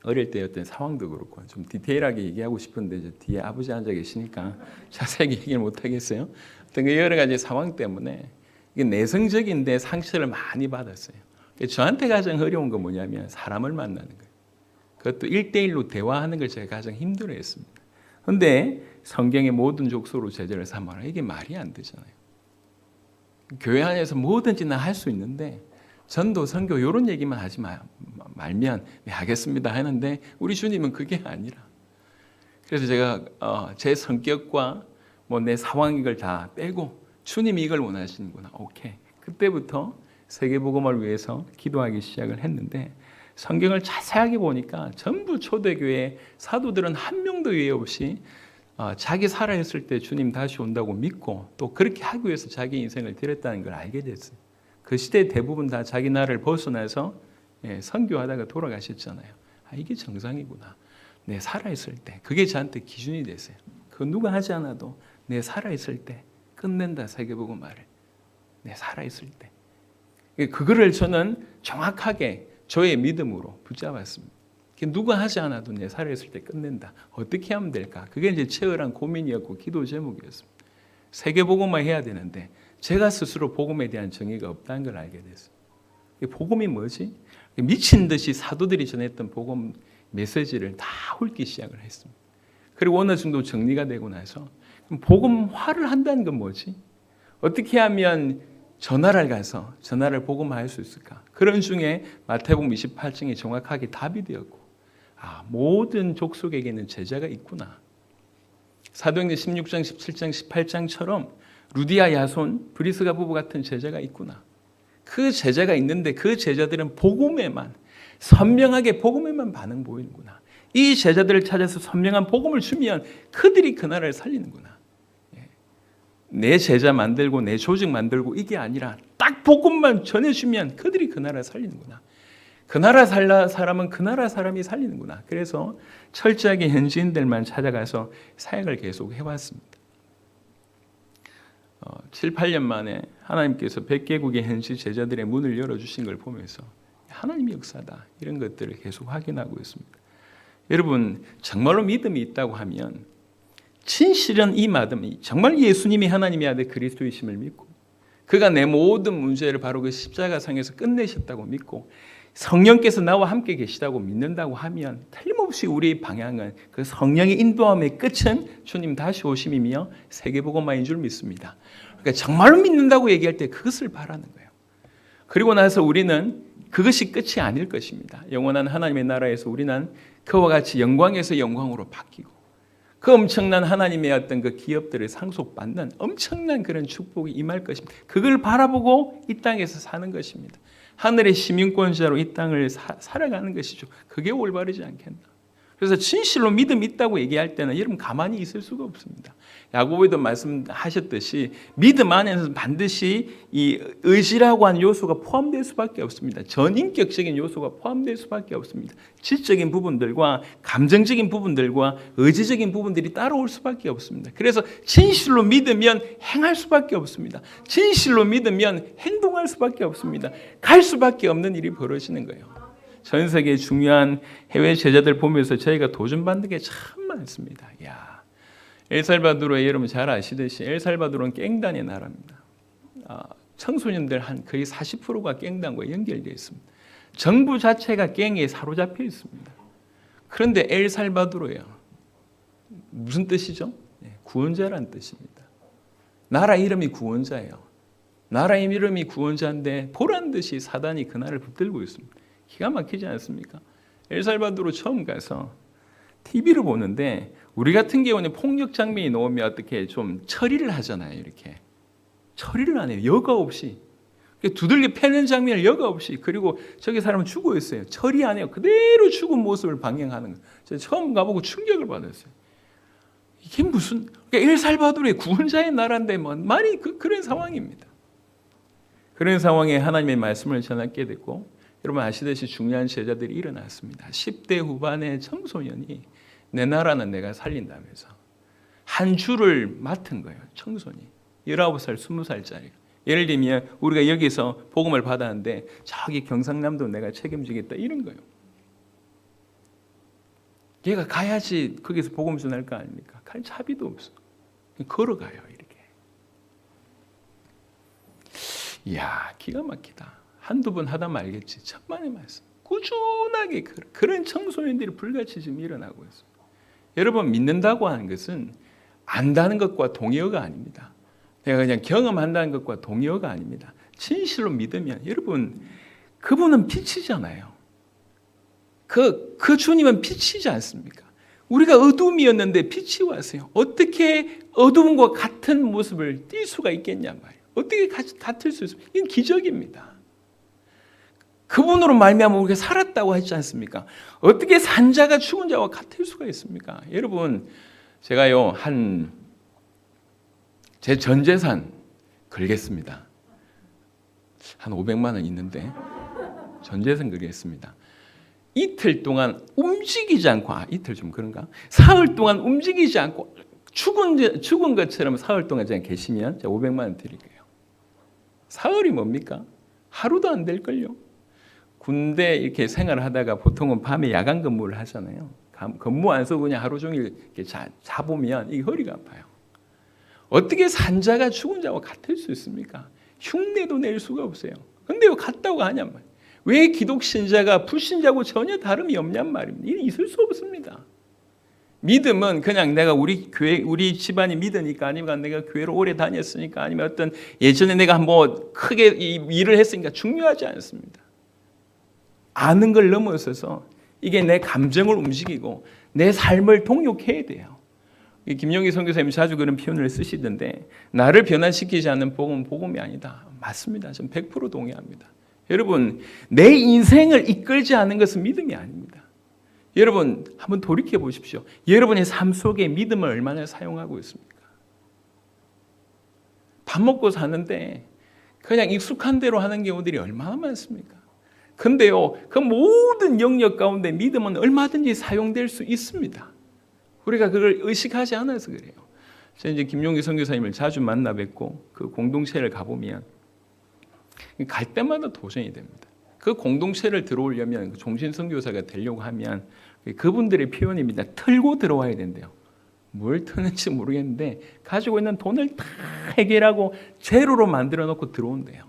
어릴 때 어떤 상황도 그렇고 좀 디테일하게 얘기하고 싶은데 이제 뒤에 아버지 앉아 계시니까 자세하게 얘기를 못 하겠어요. 어떤 여러 가지 상황 때문에 이게 내성적인데 상처를 많이 받았어요. 저한테 가장 어려운 건 뭐냐면 사람을 만나는 거예요. 그것도 1대1로 대화하는 걸 제가 가장 힘들어했습니다. 그런데 성경의 모든 족속으로 제자를 삼아라. 이게 말이 안 되잖아요. 교회 안에서 뭐든지 나 할 수 있는데 전도, 선교 이런 얘기만 하지 말면 네, 하겠습니다 하는데 우리 주님은 그게 아니라 그래서 제가 제 성격과 내 상황 이걸 다 빼고 주님이 이걸 원하시는구나. 오케이. 그때부터 세계복음을 위해서 기도하기 시작을 했는데 성경을 자세하게 보니까 전부 초대교회 사도들은 한 명도 예외 없이 자기 살아있을 때 주님 다시 온다고 믿고 또 그렇게 하기 위해서 자기 인생을 드렸다는 걸 알게 됐어요. 그 시대 대부분 다 자기 나라를 벗어나서 선교하다가 돌아가셨잖아요. 이게 정상이구나. 내 살아있을 때 그게 저한테 기준이 됐어요. 그 누가 하지 않아도 내 살아있을 때 끝낸다. 세계복음화를. 내 살아있을 때. 그거를 저는 정확하게 저의 믿음으로 붙잡았습니다. 누가 하지 않아도 내 살아있을 때 끝낸다. 어떻게 하면 될까? 그게 이제 치열한 고민이었고 기도 제목이었습니다. 세계복음화 해야 되는데 제가 스스로 복음에 대한 정의가 없다는 걸 알게 됐어요. 복음이 뭐지? 미친 듯이 사도들이 전했던 복음 메시지를 다 훑기 시작을 했습니다. 그리고 어느 정도 정리가 되고 나서 그럼 복음화를 한다는 건 뭐지? 어떻게 하면 전하를 가서 전하를 복음화할 수 있을까? 그런 중에 마태복음 28장이 정확하게 답이 되었고 모든 족속에게는 제자가 있구나. 사도행전 16장, 17장, 18장처럼 루디아, 야손, 브리스가 부부 같은 제자가 있구나. 그 제자가 있는데 그 제자들은 복음에만 선명하게 복음에만 반응 보이는구나. 이 제자들을 찾아서 선명한 복음을 주면 그들이 그 나라를 살리는구나. 내 제자 만들고 내 조직 만들고 이게 아니라 딱 복음만 전해주면 그들이 그 나라를 살리는구나. 그 나라 사람은 그 나라 사람이 살리는구나. 그래서 철저하게 현지인들만 찾아가서 사역을 계속 해왔습니다. 7, 8년 만에 하나님께서 100개국의 현지 제자들의 문을 열어주신 걸 보면서 하나님의 역사다. 이런 것들을 계속 확인하고 있습니다. 여러분 정말로 믿음이 있다고 하면 진실은 이 믿음이 정말 예수님이 하나님의 아들 그리스도이심을 믿고 그가 내 모든 문제를 바로 그 십자가상에서 끝내셨다고 믿고 성령께서 나와 함께 계시다고 믿는다고 하면 틀림없이 우리의 방향은 그 성령의 인도함의 끝은 주님 다시 오심이며 세계복음화인 줄 믿습니다. 그러니까 정말로 믿는다고 얘기할 때 그것을 바라는 거예요. 그리고 나서 우리는 그것이 끝이 아닐 것입니다. 영원한 하나님의 나라에서 우리는 그와 같이 영광에서 영광으로 바뀌고 그 엄청난 하나님의 어떤 그 기업들을 상속받는 엄청난 그런 축복이 임할 것입니다. 그걸 바라보고 이 땅에서 사는 것입니다. 하늘의 시민권자로 이 땅을 살아가는 것이죠. 그게 올바르지 않겠나. 그래서 진실로 믿음이 있다고 얘기할 때는 여러분 가만히 있을 수가 없습니다. 야고보에도 말씀하셨듯이 믿음 안에는 반드시 이 의지라고 하는 요소가 포함될 수밖에 없습니다. 전인격적인 요소가 포함될 수밖에 없습니다. 지적인 부분들과 감정적인 부분들과 의지적인 부분들이 따라올 수밖에 없습니다. 그래서 진실로 믿으면 행할 수밖에 없습니다. 진실로 믿으면 행동할 수밖에 없습니다. 갈 수밖에 없는 일이 벌어지는 거예요. 전 세계 중요한 해외 제자들 보면서 저희가 도전받는 게 참 많습니다. 엘살바도르에 여러분 잘 아시듯이 엘살바도르는 깽단의 나라입니다. 청소년들 한 거의 40%가 깽단과 연결되어 있습니다. 정부 자체가 깽에 사로잡혀 있습니다. 그런데 엘살바도르예요. 무슨 뜻이죠? 구원자라는 뜻입니다. 나라 이름이 구원자예요. 나라 이름이 구원자인데 보란 듯이 사단이 그 나라를 붙들고 있습니다. 기가 막히지 않습니까? 엘살바도르 처음 가서 TV를 보는데 우리 같은 경우는 폭력 장면이 나오면 어떻게 좀 처리를 하잖아요. 이렇게 처리를 안 해요. 여과 없이 두들겨 패는 장면을 여과 없이. 그리고 저기 사람은 죽어 있어요. 처리 안 해요. 그대로 죽은 모습을 방영하는 거예요. 제가 처음 가보고 충격을 받았어요. 이게 무슨 엘살바도르의 구원자의 나라인데 말이 그런 상황입니다. 그런 상황에 하나님의 말씀을 전하게 됐고 여러분 아시듯이 중요한 제자들이 일어났습니다. 10대 후반의 청소년이 내 나라는 내가 살린다면서 한 주를 맡은 거예요. 청소년이 19살, 20살짜리. 예를 들면 우리가 여기서 복음을 받았는데 저기 경상남도 내가 책임지겠다 이런 거예요. 얘가 가야지 거기서 복음 전할 거 아닙니까? 갈 차비도 없어. 걸어가요 이렇게. 이야 기가 막히다. 한두 번 하다 말겠지. 천만의 말씀. 꾸준하게 그런 청소년들이 불같이 지금 일어나고 있어요. 여러분 믿는다고 하는 것은 안다는 것과 동의어가 아닙니다. 내가 그냥 경험한다는 것과 동의어가 아닙니다. 진실로 믿으면 여러분 그분은 빛이잖아요. 그 주님은 빛이지 않습니까? 우리가 어둠이었는데 빛이 왔어요. 어떻게 어둠과 같은 모습을 띌 수가 있겠냐 말이에요. 어떻게 같을 수 있습니까? 이건 기적입니다. 그분으로 말미암아 우리가 살았다고 하지 않습니까? 어떻게 산자가 죽은 자와 같을 수가 있습니까? 여러분 제가요 제 전 재산 걸겠습니다. 한 500만 원 있는데 전 재산 걸겠습니다. 이틀 동안 움직이지 않고 이틀 좀 그런가? 사흘 동안 움직이지 않고 죽은 것처럼 사흘 동안 그냥 계시면 제가 500만 원 드릴게요. 사흘이 뭡니까? 하루도 안 될걸요. 군대 이렇게 생활하다가 보통은 밤에 야간 근무를 하잖아요. 근무 안 써고 그냥 하루 종일 이렇게 자보면 이 허리가 아파요. 어떻게 산자가 죽은 자와 같을 수 있습니까? 흉내도 낼 수가 없어요. 근데 왜 같다고 하냔 말이에요. 왜 기독신자가 불신자고 전혀 다름이 없냔 말입니다. 이게 있을 수 없습니다. 믿음은 그냥 내가 우리 교회, 우리 집안이 믿으니까, 아니면 내가 교회를 오래 다녔으니까, 아니면 어떤 예전에 내가 뭐 크게 일을 했으니까 중요하지 않습니다. 아는 걸 넘어서서 이게 내 감정을 움직이고 내 삶을 동력해야 돼요. 김용희 선교사님 자주 그런 표현을 쓰시던데, 나를 변화시키지 않는 복음은 복음이 아니다. 맞습니다. 저는 100% 동의합니다. 여러분, 내 인생을 이끌지 않는 것은 믿음이 아닙니다. 여러분, 한번 돌이켜 보십시오. 여러분의 삶 속에 믿음을 얼마나 사용하고 있습니까? 밥 먹고 사는데 그냥 익숙한 대로 하는 경우들이 얼마나 많습니까? 근데요, 그 모든 영역 가운데 믿음은 얼마든지 사용될 수 있습니다. 우리가 그걸 의식하지 않아서 그래요. 제가 이제 김용기 선교사님을 자주 만나 뵙고 그 공동체를 가보면 갈 때마다 도전이 됩니다. 그 공동체를 들어오려면, 그 종신 선교사가 되려고 하면 그분들의 표현입니다. 털고 들어와야 된대요. 뭘 트는지 모르겠는데 가지고 있는 돈을 다 해결하고 제로로 만들어 놓고 들어온대요.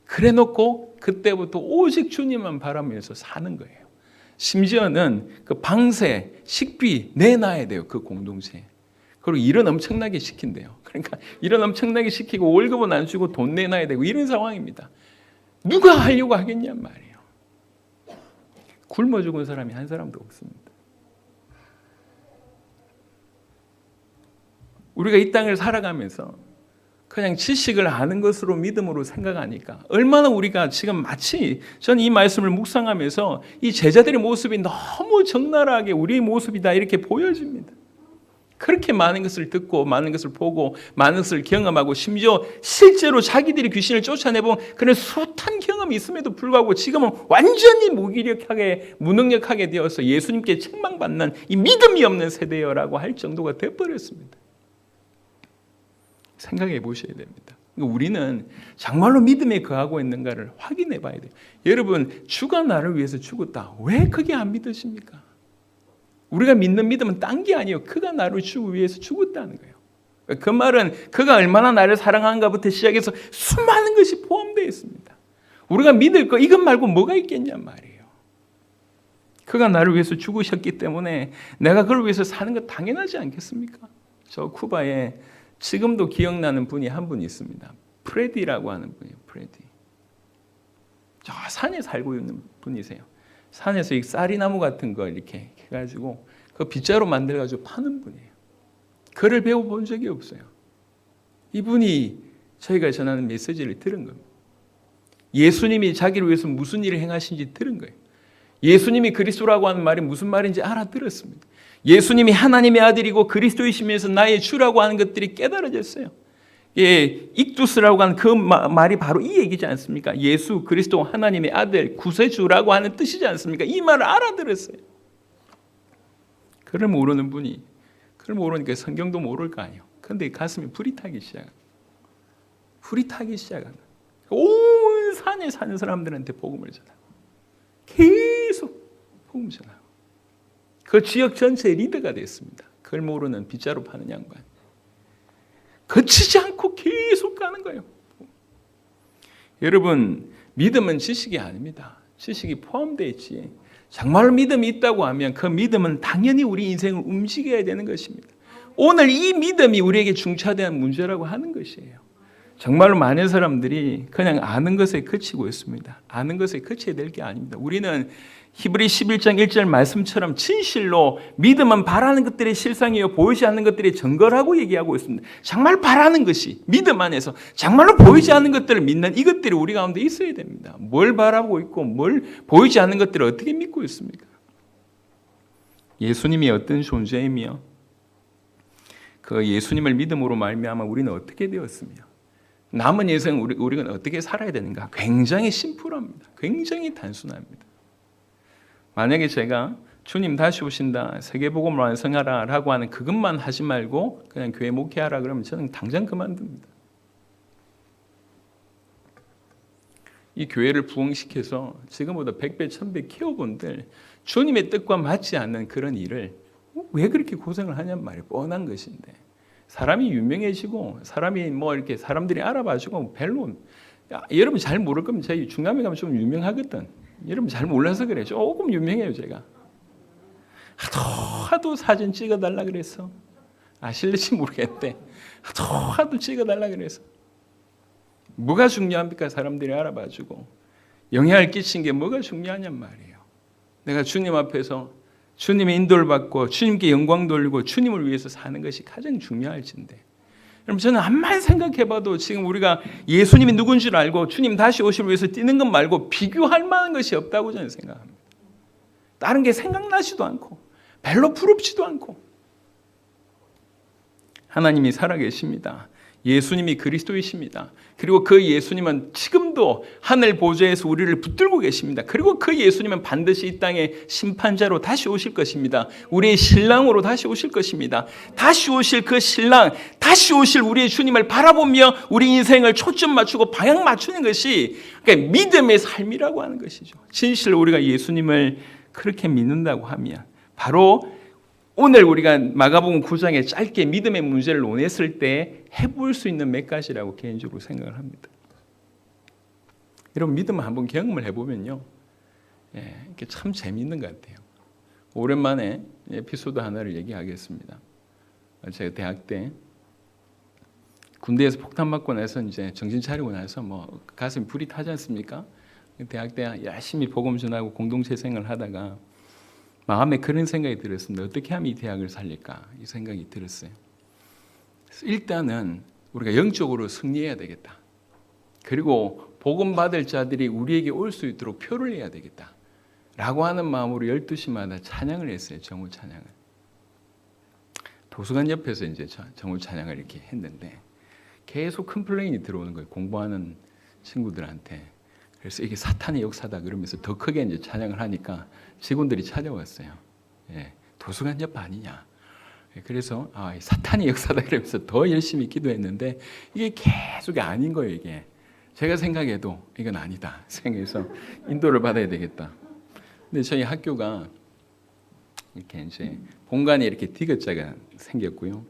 그래 놓고 그때부터 오직 주님만 바라면서 사는 거예요. 심지어는 그 방세, 식비 내놔야 돼요. 그 공동체에. 그리고 일은 엄청나게 시킨대요. 그러니까 일은 엄청나게 시키고 월급은 안 주고 돈 내놔야 되고 이런 상황입니다. 누가 하려고 하겠냔 말이에요. 굶어 죽은 사람이 한 사람도 없습니다. 우리가 이 땅을 살아가면서 그냥 지식을 아는 것으로 믿음으로 생각하니까 얼마나 우리가 지금 마치 저는 이 말씀을 묵상하면서 이 제자들의 모습이 너무 적나라하게 우리의 모습이다 이렇게 보여집니다. 그렇게 많은 것을 듣고 많은 것을 보고 많은 것을 경험하고 심지어 실제로 자기들이 귀신을 쫓아내본 그런 숱한 경험이 있음에도 불구하고 지금은 완전히 무기력하게 무능력하게 되어서 예수님께 책망받는 이 믿음이 없는 세대여라고 할 정도가 되어버렸습니다. 생각해 보셔야 됩니다. 우리는 정말로 믿음에 거하고 있는가를 확인해 봐야 돼요. 여러분, 주가 나를 위해서 죽었다. 왜 그게 안 믿으십니까? 우리가 믿는 믿음은 딴 게 아니에요. 그가 나를 주기 위해서 죽었다는 거예요. 그 말은 그가 얼마나 나를 사랑하는가부터 시작해서 수많은 것이 포함되어 있습니다. 우리가 믿을 거 이것 말고 뭐가 있겠냔 말이에요. 그가 나를 위해서 죽으셨기 때문에 내가 그를 위해서 사는 거 당연하지 않겠습니까? 저 쿠바에 지금도 기억나는 분이 한 분 있습니다. 프레디라고 하는 분이에요. 프레디. 저 산에 살고 있는 분이세요. 산에서 이 쌀이나무 같은 거 이렇게 해가지고 그 빗자루 만들어가지고 파는 분이에요. 글을 배워본 적이 없어요. 이분이 저희가 전하는 메시지를 들은 겁니다. 예수님이 자기를 위해서 무슨 일을 행하신지 들은 거예요. 예수님이 그리스도라고 하는 말이 무슨 말인지 알아들었습니다. 예수님이 하나님의 아들이고 그리스도이시면서 나의 주라고 하는 것들이 깨달아졌어요. 예, 익두스라고 하는 그 말이 바로 이 얘기지 않습니까? 예수 그리스도 하나님의 아들 구세주라고 하는 뜻이지 않습니까? 이 말을 알아들었어요. 그걸 모르는 분이 그걸 모르니까 성경도 모를 거 아니에요. 그런데 가슴이 불이 타기 시작합니다. 불이 타기 시작합니다. 온 산에 사는 사람들한테 복음을 전하고 계속 복음을 전하고 그 지역 전체의 리더가 됐습니다. 그걸 모르는 빗자루 파는 양반. 거치지 않고 계속 가는 거예요. 여러분, 믿음은 지식이 아닙니다. 지식이 포함되어 있지. 정말 믿음이 있다고 하면 그 믿음은 당연히 우리 인생을 움직여야 되는 것입니다. 오늘 이 믿음이 우리에게 중차대한 문제라고 하는 것이에요. 정말로 많은 사람들이 그냥 아는 것에 그치고 있습니다. 아는 것에 그쳐야 될 게 아닙니다. 우리는 히브리 11장 1절 말씀처럼 진실로 믿음은 바라는 것들의 실상이요 보이지 않는 것들의 증거라고 얘기하고 있습니다. 정말 바라는 것이 믿음 안에서 정말로 보이지 않는 것들을 믿는 이것들이 우리 가운데 있어야 됩니다. 뭘 바라고 있고 뭘 보이지 않는 것들을 어떻게 믿고 있습니까? 예수님이 어떤 존재이며 그 예수님을 믿음으로 말미암아 우리는 어떻게 되었으며 남은 인생 우리는 어떻게 살아야 되는가? 굉장히 심플합니다. 굉장히 단순합니다. 만약에 제가 주님 다시 오신다, 세계복음을 완성하라 라고 하는 그것만 하지 말고 그냥 교회 목회하라 그러면 저는 당장 그만둡니다. 이 교회를 부흥시켜서 지금보다 100배, 1000배 키워본들 주님의 뜻과 맞지 않는 그런 일을 왜 그렇게 고생을 하냔 말이에요. 뻔한 것인데. 사람이 유명해지고 사람이 뭐 이렇게 사람들이 알아봐주고 별로, 여러분 잘 모를 거면 저희 중남에 가면 좀 유명하거든. 여러분 잘 몰라서 그래. 조금 유명해요 제가. 하도 사진 찍어달라 그랬어. 아실지 모르겠는데 하도 찍어달라 그래서. 뭐가 중요합니까? 사람들이 알아봐주고 영향을 끼친 게 뭐가 중요하냔 말이에요. 내가 주님 앞에서 주님의 인도를 받고 주님께 영광 돌리고 주님을 위해서 사는 것이 가장 중요할진데, 여러분 저는 암만 생각해봐도 지금 우리가 예수님이 누군 줄 알고 주님 다시 오실 위해서 뛰는 것 말고 비교할 만한 것이 없다고 저는 생각합니다. 다른 게 생각나지도 않고 별로 부럽지도 않고. 하나님이 살아계십니다. 예수님이 그리스도이십니다. 그리고 그 예수님은 지금도 하늘 보좌에서 우리를 붙들고 계십니다. 그리고 그 예수님은 반드시 이 땅에 심판자로 다시 오실 것입니다. 우리의 신랑으로 다시 오실 것입니다. 다시 오실 그 신랑, 다시 오실 우리의 주님을 바라보며 우리 인생을 초점 맞추고 방향 맞추는 것이 그러니까 믿음의 삶이라고 하는 것이죠. 진실로 우리가 예수님을 그렇게 믿는다고 하면 바로 오늘 우리가 마가복음 9장에 짧게 믿음의 문제를 논했을 때 해볼 수 있는 몇 가지라고 개인적으로 생각을 합니다. 여러분 믿음을 한번 경험을 해보면요, 이게 참 재미있는 것 같아요. 오랜만에 에피소드 하나를 얘기하겠습니다. 제가 대학 때 군대에서 폭탄 맞고 나서 이제 정신 차리고 나서 뭐 가슴이 불이 타지 않습니까? 대학 때 열심히 복음 전하고 공동체 생활을 하다가 마음에 그런 생각이 들었습니다. 어떻게 하면 이 대학을 살릴까? 이 생각이 들었어요. 일단은 우리가 영적으로 승리해야 되겠다. 그리고 복음 받을 자들이 우리에게 올 수 있도록 표를 내야 되겠다. 라고 하는 마음으로 12시마다 찬양을 했어요. 정오 찬양을. 도서관 옆에서 이제 정오 찬양을 이렇게 했는데 계속 컴플레인이 들어오는 거예요. 공부하는 친구들한테. 그래서 이게 사탄의 역사다 그러면서 더 크게 이제 찬양을 하니까 직원들이 찾아왔어요. 도서관 옆 아니냐. 그래서 사탄의 역사다 그러면서 더 열심히 기도했는데 이게 계속 아닌 거예요. 이게 제가 생각해도 이건 아니다 생각해서 인도를 받아야 되겠다. 근데 저희 학교가 이렇게 이제 본관에 이렇게 디귿자가 생겼고요.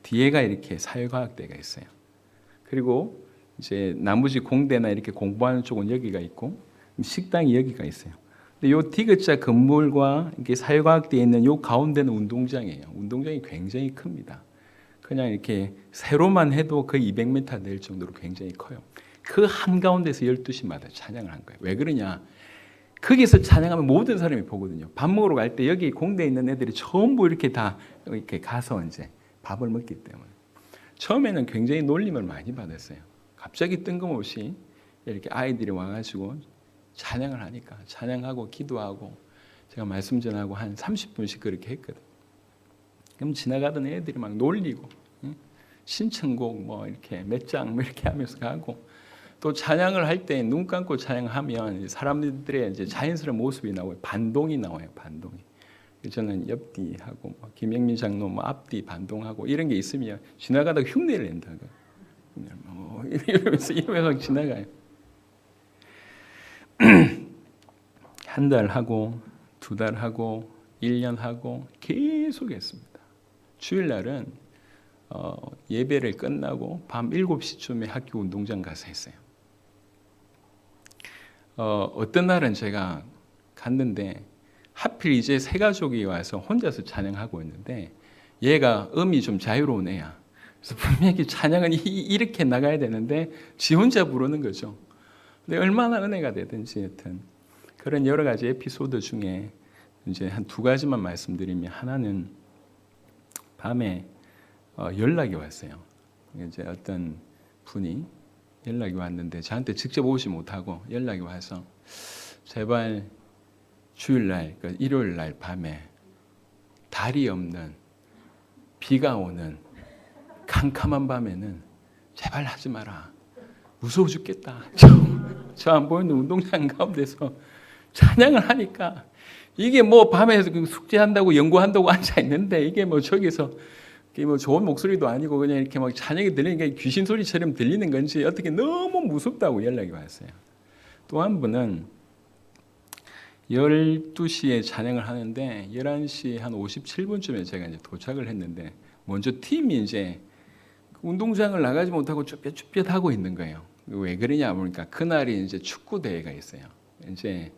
뒤에가 이렇게 사회과학대가 있어요. 그리고 이제 나머지 공대나 이렇게 공부하는 쪽은 여기가 있고 식당이 여기가 있어요. 근데 요 디귿자 건물과 이렇게 사회과학대에 있는 요 가운데는 운동장이에요. 운동장이 굉장히 큽니다. 그냥 이렇게 세로만 해도 거의 200m 될 정도로 굉장히 커요. 그 한가운데서 12시마다 찬양을 한 거예요. 왜 그러냐? 거기서 찬양하면 모든 사람이 보거든요. 밥 먹으러 갈 때 여기 공대에 있는 애들이 전부 이렇게 다 이렇게 가서 이제 밥을 먹기 때문에 처음에는 굉장히 놀림을 많이 받았어요. 갑자기 뜬금없이 이렇게 아이들이 와가지고 찬양을 하니까 찬양하고 기도하고 제가 말씀 전하고 한 30분씩 그렇게 했거든. 그럼 지나가던 애들이 막 놀리고 신청곡 뭐 이렇게 몇 장 뭐 이렇게 하면서 가고 또 찬양을 할 때 눈 감고 찬양하면 사람들의 이제 자연스러운 모습이 나와요. 반동이 나와요. 반동이. 저는 옆뒤하고 뭐 김영민 장로 뭐 앞뒤 반동하고 이런 게 있으면 지나가다가 흉내를 낸다고. 이러면서 지나가요. 한 달 하고 2달 하고 1년 하고 계속 했습니다. 주일날은 예배를 끝나고 밤 7시쯤에 학교 운동장 가서 했어요. 어떤 날은 제가 갔는데 하필 이제 세 가족이 와서 혼자서 찬양하고 있는데 얘가 음이 좀 자유로운 애야. 그래서 분명히 찬양은 이렇게 나가야 되는데 지 혼자 부르는 거죠. 근데 얼마나 은혜가 되든지 하여튼 그런 여러 가지 에피소드 중에 이제 한 2가지만 말씀드리면, 하나는 밤에 연락이 왔어요. 이제 어떤 분이 연락이 왔는데 저한테 직접 오지 못하고 연락이 와서 제발 주일날, 그러니까 일요일날 밤에 달이 없는 비가 오는 캄캄한 밤에는 제발 하지 마라. 무서워 죽겠다. 저 안 보이는 운동장 가운데서 찬양을 하니까 이게 뭐 밤에 숙제한다고 연구한다고 앉아 있는데 이게 뭐 저기서 이게 뭐 좋은 목소리도 아니고 그냥 이렇게 막 찬양이 들리는 게 귀신 소리처럼 들리는 건지 어떻게 너무 무섭다고 연락이 왔어요. 또 한 분은 12시에 찬양을 하는데 11시 한 57분쯤에 제가 이제 도착을 했는데 먼저 팀이 이제 운동장을 나가지 못하고 쭈뼛쭈뼛 하고 있는 거예요. 왜 그러냐 보니까 그날이 이제 축구 대회가 있어요. 이제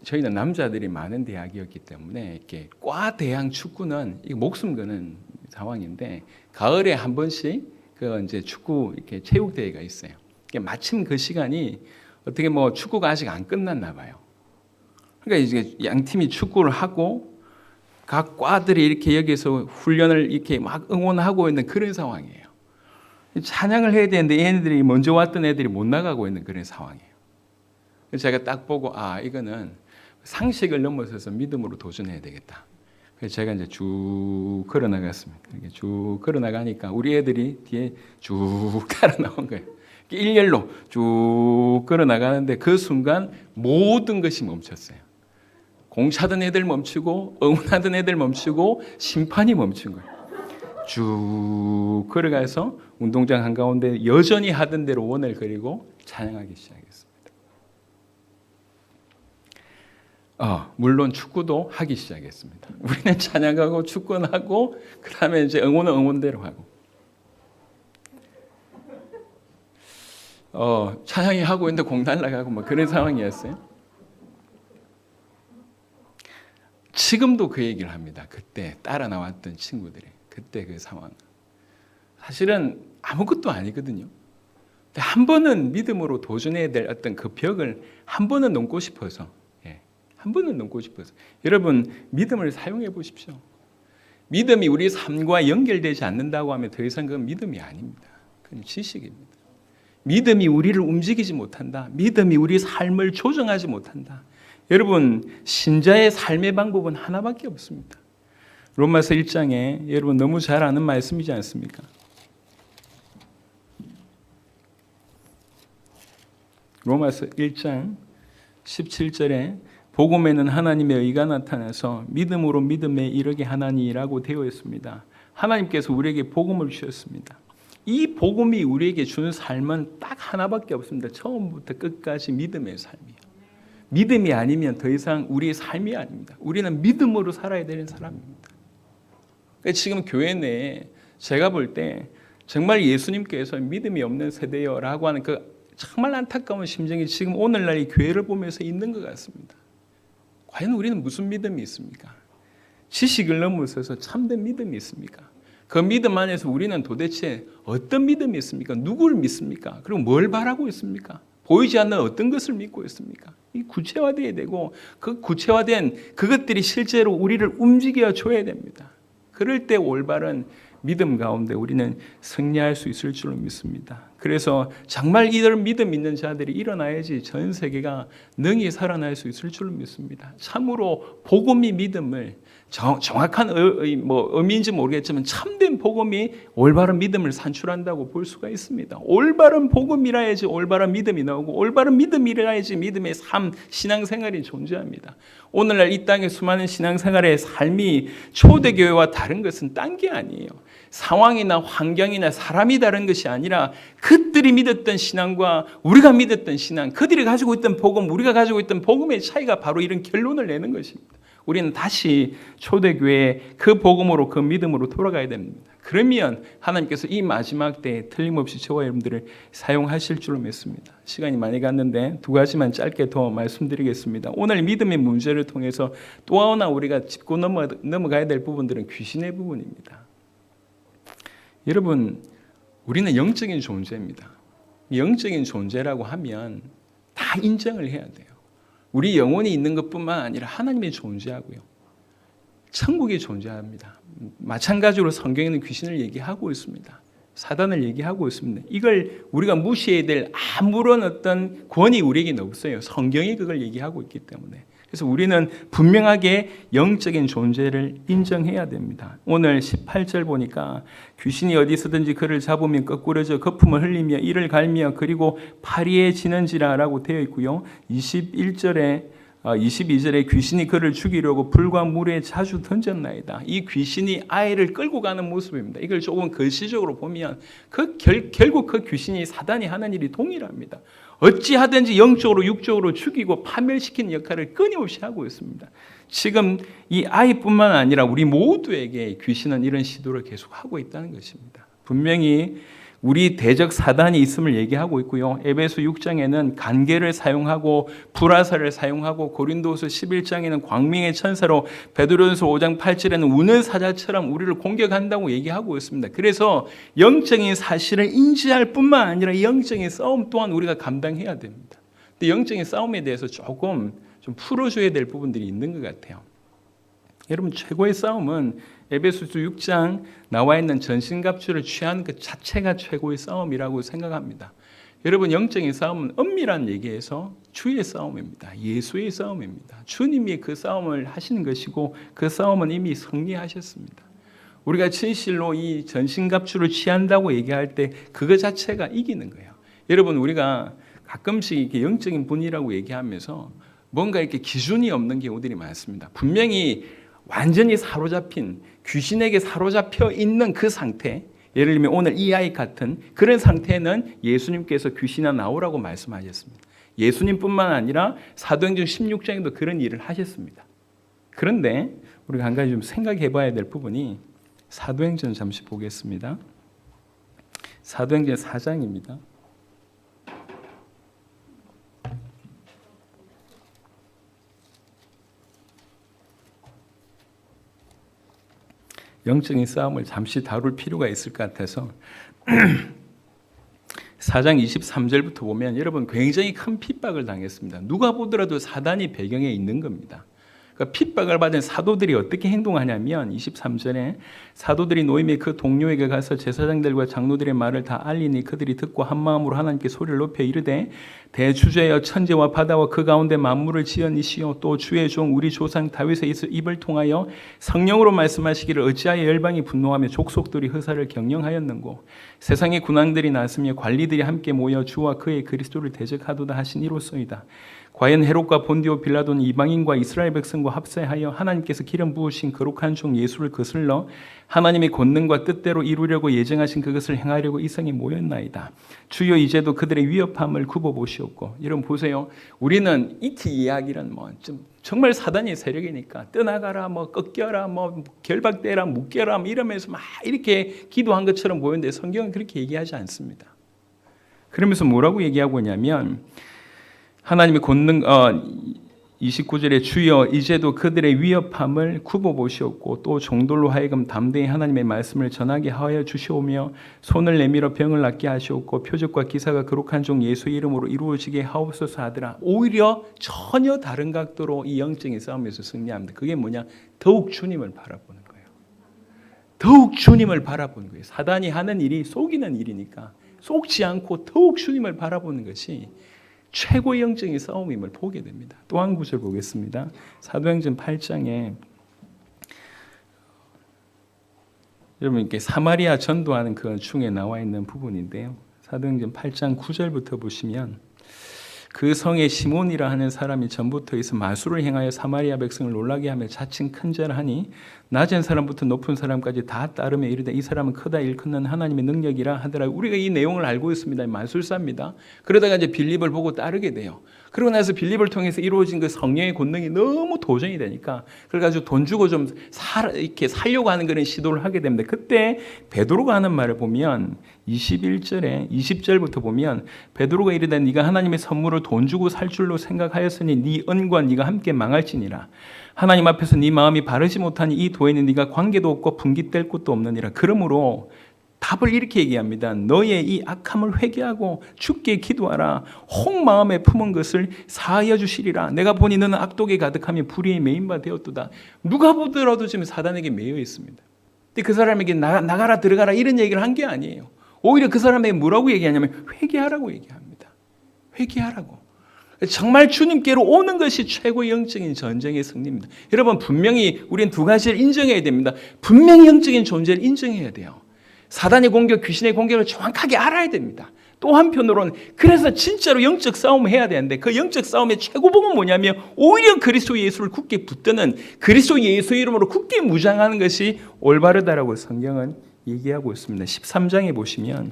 저희는 남자들이 많은 대학이었기 때문에 이렇게 과 대항 축구는 이 목숨 거는 상황인데 가을에 한 번씩 그 이제 축구 이렇게 체육 대회가 있어요. 마침 그 시간이 어떻게 뭐 축구가 아직 안 끝났나 봐요. 그러니까 이제 양 팀이 축구를 하고 각 과들이 이렇게 여기서 훈련을 이렇게 막 응원하고 있는 그런 상황이에요. 찬양을 해야 되는데 얘네들이 먼저 왔던 애들이 못 나가고 있는 그런 상황이에요. 그래서 제가 딱 보고 이거는 상식을 넘어서서 믿음으로 도전해야 되겠다. 그래서 제가 이제 쭉 걸어 나갔습니다. 이렇게 쭉 걸어 나가니까 우리 애들이 뒤에 쭉 따라 나온 거예요. 일렬로 쭉 걸어 나가는데 그 순간 모든 것이 멈췄어요. 공 차던 애들 멈추고 응원하던 애들 멈추고 심판이 멈춘 거예요. 쭉 걸어가서 운동장 한가운데 여전히 하던 대로 원을 그리고 찬양하기 시작했습니다. 물론 축구도 하기 시작했습니다. 우리는 찬양하고 축구는 하고 그 다음에 이제 응원은 응원대로 하고 찬양이 하고 있는데 공 날아가고 뭐 그런 상황이었어요. 지금도 그 얘기를 합니다. 그때 따라 나왔던 친구들이 그때 그 상황 사실은 아무것도 아니거든요. 한 번은 믿음으로 도전해야 될 어떤 그 벽을 한 번은 넘고 싶어서 한 번은 넘고 싶어서 여러분 믿음을 사용해 보십시오. 믿음이 우리 삶과 연결되지 않는다고 하면 더 이상 그건 믿음이 아닙니다. 그건 지식입니다. 믿음이 우리를 움직이지 못한다. 믿음이 우리 삶을 조정하지 못한다. 여러분 신자의 삶의 방법은 하나밖에 없습니다. 로마서 1장에 여러분 너무 잘 아는 말씀이지 않습니까? 로마서 1장 17절에 복음에는 하나님의 의가 나타나서 믿음으로 믿음에 이르게 하나니라고 되어 있습니다. 하나님께서 우리에게 복음을 주셨습니다. 이 복음이 우리에게 주는 삶은 딱 하나밖에 없습니다. 처음부터 끝까지 믿음의 삶이에요. 믿음이 아니면 더 이상 우리의 삶이 아닙니다. 우리는 믿음으로 살아야 되는 사람입니다. 그러니까 지금 교회 내에 제가 볼 때 정말 예수님께서 믿음이 없는 세대여라고 하는 그 정말 안타까운 심정이 지금 오늘날 이 교회를 보면서 있는 것 같습니다. 과연 우리는 무슨 믿음이 있습니까? 지식을 넘어서서 참된 믿음이 있습니까? 그 믿음 안에서 우리는 도대체 어떤 믿음이 있습니까? 누구를 믿습니까? 그리고 뭘 바라고 있습니까? 보이지 않는 어떤 것을 믿고 있습니까? 이 구체화되어야 되고 그 구체화된 그것들이 실제로 우리를 움직여 줘야 됩니다. 그럴 때 올바른 믿음 가운데 우리는 승리할 수 있을 줄로 믿습니다. 그래서 정말 이런 믿음 있는 자들이 일어나야지 전 세계가 능히 살아날 수 있을 줄로 믿습니다. 참으로 복음이 믿음을 정확한 의미인지 모르겠지만 참된 복음이 올바른 믿음을 산출한다고 볼 수가 있습니다. 올바른 복음이라야지 올바른 믿음이 나오고 올바른 믿음이라야지 믿음의 삶, 신앙생활이 존재합니다. 오늘날 이 땅의 수많은 신앙생활의 삶이 초대교회와 다른 것은 딴 게 아니에요. 상황이나 환경이나 사람이 다른 것이 아니라 그들이 믿었던 신앙과 우리가 믿었던 신앙, 그들이 가지고 있던 복음, 우리가 가지고 있던 복음의 차이가 바로 이런 결론을 내는 것입니다. 우리는 다시 초대교회의 그 복음으로 그 믿음으로 돌아가야 됩니다. 그러면 하나님께서 이 마지막 때에 틀림없이 저와 여러분들을 사용하실 줄로 믿습니다. 시간이 많이 갔는데 두 가지만 짧게 더 말씀드리겠습니다. 오늘 믿음의 문제를 통해서 또 하나 우리가 짚고 넘어가야 될 부분들은 귀신의 부분입니다. 여러분, 우리는 영적인 존재입니다. 영적인 존재라고 하면 다 인정을 해야 돼요. 우리 영혼이 있는 것뿐만 아니라 하나님이 존재하고요. 천국이 존재합니다. 마찬가지로 성경에는 귀신을 얘기하고 있습니다. 사단을 얘기하고 있습니다. 이걸 우리가 무시해야 될 아무런 어떤 권위 우리에게는 없어요. 성경이 그걸 얘기하고 있기 때문에. 그래서 우리는 분명하게 영적인 존재를 인정해야 됩니다. 오늘 18절 보니까 귀신이 어디서든지 그를 잡으면 거꾸러져 거품을 흘리며 이를 갈며 그리고 파리에 지는지라라고 되어 있고요. 21절에 22절에 귀신이 그를 죽이려고 불과 물에 자주 던졌나이다. 이 귀신이 아이를 끌고 가는 모습입니다. 이걸 조금 글씨적으로 보면 결국 그 귀신이 사단이 하는 일이 동일합니다. 어찌하든지 영적으로 육적으로 죽이고 파멸시키는 역할을 끊임없이 하고 있습니다. 지금 이 아이뿐만 아니라 우리 모두에게 귀신은 이런 시도를 계속하고 있다는 것입니다. 분명히 우리 대적 사단이 있음을 얘기하고 있고요. 에베소 6장에는 간계를 사용하고 불화살을 사용하고 고린도후서 11장에는 광명의 천사로 베드로전서 5장 8절에는 우는 사자처럼 우리를 공격한다고 얘기하고 있습니다. 그래서 영적인 사실을 인지할 뿐만 아니라 영적인 싸움 또한 우리가 감당해야 됩니다. 근데 영적인 싸움에 대해서 조금 좀 풀어줘야 될 부분들이 있는 것 같아요. 여러분, 최고의 싸움은 에베소서 6장 나와 있는 전신갑주를 취하는 그 자체가 최고의 싸움이라고 생각합니다. 여러분, 영적인 싸움은 엄밀한 얘기에서 주의 싸움입니다. 예수의 싸움입니다. 주님이 그 싸움을 하시는 것이고 그 싸움은 이미 승리하셨습니다. 우리가 진실로 이 전신갑주를 취한다고 얘기할 때 그거 자체가 이기는 거예요. 여러분, 우리가 가끔씩 이렇게 영적인 분이라고 얘기하면서 뭔가 이렇게 기준이 없는 경우들이 많습니다. 분명히 완전히 사로잡힌, 귀신에게 사로잡혀 있는 그 상태, 예를 들면 오늘 이 아이 같은 그런 상태는 예수님께서 귀신아 나오라고 말씀하셨습니다. 예수님뿐만 아니라 사도행전 16장에도 그런 일을 하셨습니다. 그런데 우리가 한 가지 좀 생각해 봐야 될 부분이 사도행전 잠시 보겠습니다. 사도행전 4장입니다. 영적인 싸움을 잠시 다룰 필요가 있을 것 같아서 4장 23절부터 보면 여러분 굉장히 큰 핍박을 당했습니다. 누가 보더라도 사단이 배경에 있는 겁니다. 그러니까 핍박을 받은 사도들이 어떻게 행동하냐면 23절에 사도들이 노임의 그 동료에게 가서 제사장들과 장로들의 말을 다 알리니 그들이 듣고 한 마음으로 하나님께 소리를 높여 이르되 대주제여 천지와 바다와 그 가운데 만물을 지으니시오 또 주의 종 우리 조상 다윗의 입을 통하여 성령으로 말씀하시기를 어찌하여 열방이 분노하며 족속들이 허사를 경영하였는고 세상의 군왕들이 났으며 관리들이 함께 모여 주와 그의 그리스도를 대적하도다 하신 이로소이다. 과연 헤롯과 본디오 빌라도는 이방인과 이스라엘 백성과 합세하여 하나님께서 기름 부으신 거룩한 종 예수를 거슬러 하나님의 권능과 뜻대로 이루려고 예정하신 그것을 행하려고 이성이 모였나이다. 주여 이제도 그들의 위협함을 굽어보시옵고. 여러분 보세요. 우리는 이티 이야기는 좀 정말 사단의 세력이니까 떠나가라, 꺾여라, 결박되라, 묶여라 이러면서 막 이렇게 기도한 것처럼 보이는데 성경은 그렇게 얘기하지 않습니다. 그러면서 뭐라고 얘기하고 있냐면 하나님의 권능 29절에 주여 이제도 그들의 위협함을 굽어보시옵고 또 종들로 하여금 담대히 하나님의 말씀을 전하게 하여 주시오며 손을 내밀어 병을 낫게 하시옵고 표적과 기사가 거룩한 종 예수의 이름으로 이루어지게 하옵소서 하더라. 오히려 전혀 다른 각도로 이 영적인 싸움에서 승리합니다. 그게 뭐냐? 더욱 주님을 바라보는 거예요. 더욱 주님을 바라보는 거예요. 사단이 하는 일이 속이는 일이니까 속지 않고 더욱 주님을 바라보는 것이 최고의 영적인 싸움임을 보게 됩니다. 또 한 구절 보겠습니다. 사도행전 8장에 여러분 이렇게 사마리아 전도하는 그 중에 나와 있는 부분인데요. 사도행전 8장 9절부터 보시면 그 성에 시몬이라 하는 사람이 전부터 있어 마술을 행하여 사마리아 백성을 놀라게 하며 자칭 큰 자라 하니 낮은 사람부터 높은 사람까지 다 따르며 이르되 이 사람은 크다 일컫는 하나님의 능력이라 하더라. 우리가 이 내용을 알고 있습니다. 마술사입니다. 그러다가 이제 빌립을 보고 따르게 돼요. 그러고 나서 빌립을 통해서 이루어진 그 성령의 권능이 너무 도전이 되니까 그래가지고 돈 주고 좀 이렇게 살려고 하는 그런 시도를 하게 됩니다. 그때 베드로가 하는 말을 보면 21절에 20절부터 보면 베드로가 이르되 네가 하나님의 선물을 돈 주고 살 줄로 생각하였으니 네 은과 네가 함께 망할지니라. 하나님 앞에서 네 마음이 바르지 못하니 이 도에는 네가 관계도 없고 분깃될 곳도 없느니라. 그러므로 답을 이렇게 얘기합니다. 너의 이 악함을 회개하고 주께 기도하라. 혹 마음에 품은 것을 사하여 주시리라. 내가 보니 너는 악독에 가득하며 불의에 매인 바 되었도다. 누가 보더라도 지금 사단에게 매여 있습니다. 근데 그 사람에게 나가라 들어가라 이런 얘기를 한 게 아니에요. 오히려 그 사람에게 뭐라고 얘기하냐면 회개하라고 얘기합니다. 회개하라고. 정말 주님께로 오는 것이 최고의 영적인 전쟁의 승리입니다. 여러분 분명히 우리는 두 가지를 인정해야 됩니다. 분명히 영적인 존재를 인정해야 돼요. 사단의 공격, 귀신의 공격을 정확하게 알아야 됩니다. 또 한편으로는 그래서 진짜로 영적 싸움을 해야 되는데 그 영적 싸움의 최고봉은 뭐냐면 오히려 그리스도 예수를 굳게 붙드는 그리스도 예수 이름으로 굳게 무장하는 것이 올바르다라고 성경은 얘기하고 있습니다. 13장에 보시면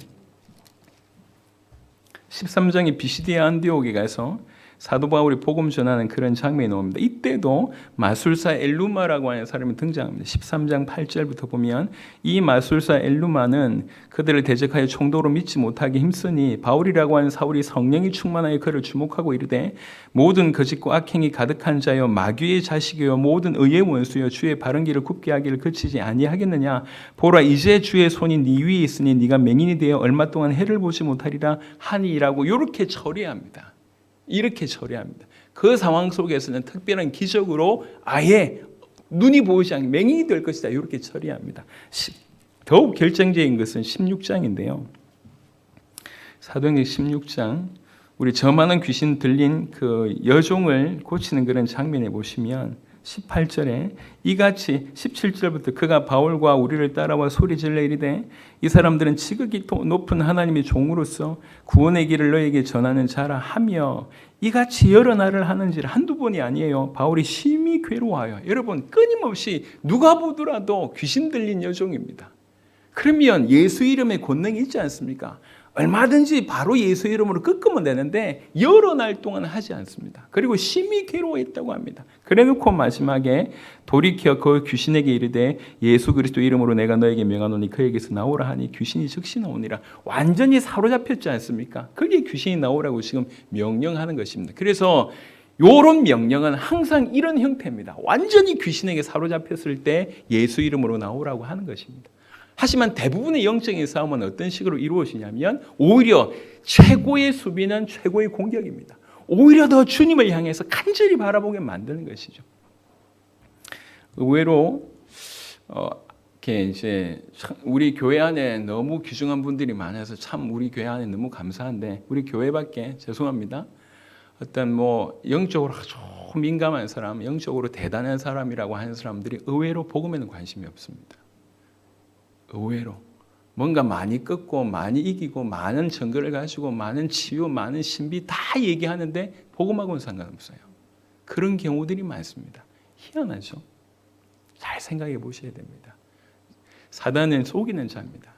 13장에 비시디아 안디옥에 가서 사도 바울이 복음 전하는 그런 장면이 나옵니다. 이때도 마술사 엘루마라고 하는 사람이 등장합니다. 13장 8절부터 보면 이 마술사 엘루마는 그들을 대적하여 총독으로 믿지 못하게 힘쓰니 바울이라고 하는 사울이 성령이 충만하여 그를 주목하고 이르되 모든 거짓과 악행이 가득한 자여 마귀의 자식이여 모든 의의 원수여 주의 바른 길을 굽게 하기를 그치지 아니하겠느냐. 보라 이제 주의 손이 네 위에 있으니 네가 맹인이 되어 얼마 동안 해를 보지 못하리라 하니라고 이렇게 처리합니다. 이렇게 처리합니다. 그 상황 속에서는 특별한 기적으로 아예 눈이 보이지 않게 맹인이 될 것이다. 이렇게 처리합니다. 더욱 결정적인 것은 16장인데요. 사도행전 16장 우리 저 많은 귀신 들린 그 여종을 고치는 그런 장면에 보시면 18절에 이같이 17절부터 그가 바울과 우리를 따라와 소리질러 이르되 이 사람들은 지극히 높은 하나님의 종으로서 구원의 길을 너에게 전하는 자라 하며 이같이 여러 날을 하는지라 한두 번이 아니에요. 바울이 심히 괴로워하여 여러분 끊임없이 누가 보더라도 귀신 들린 여종입니다. 그러면 예수 이름의 권능이 있지 않습니까? 얼마든지 바로 예수 이름으로 꺾으면 되는데 여러 날 동안 하지 않습니다. 그리고 심히 괴로워했다고 합니다. 그래놓고 마지막에 돌이켜 그 귀신에게 이르되 예수 그리스도 이름으로 내가 너에게 명하노니 그에게서 나오라 하니 귀신이 즉시 나오니라. 완전히 사로잡혔지 않습니까? 그게 귀신이 나오라고 지금 명령하는 것입니다. 그래서 이런 명령은 항상 이런 형태입니다. 완전히 귀신에게 사로잡혔을 때 예수 이름으로 나오라고 하는 것입니다. 하지만 대부분의 영적인 싸움은 어떤 식으로 이루어지냐면 오히려 최고의 수비는 최고의 공격입니다. 오히려 더 주님을 향해서 간절히 바라보게 만드는 것이죠. 의외로 이렇게 이제 우리 교회 안에 너무 귀중한 분들이 많아서 참 우리 교회 안에 너무 감사한데 우리 교회밖에 죄송합니다. 어떤 뭐 영적으로 아주 민감한 사람, 영적으로 대단한 사람이라고 하는 사람들이 의외로 복음에는 관심이 없습니다. 의외로 뭔가 많이 꺾고 많이 이기고 많은 증거를 가지고 많은 치유, 많은 신비 다 얘기하는데 복음하고는 상관없어요. 그런 경우들이 많습니다. 희한하죠? 잘 생각해 보셔야 됩니다. 사단은 속이는 자입니다.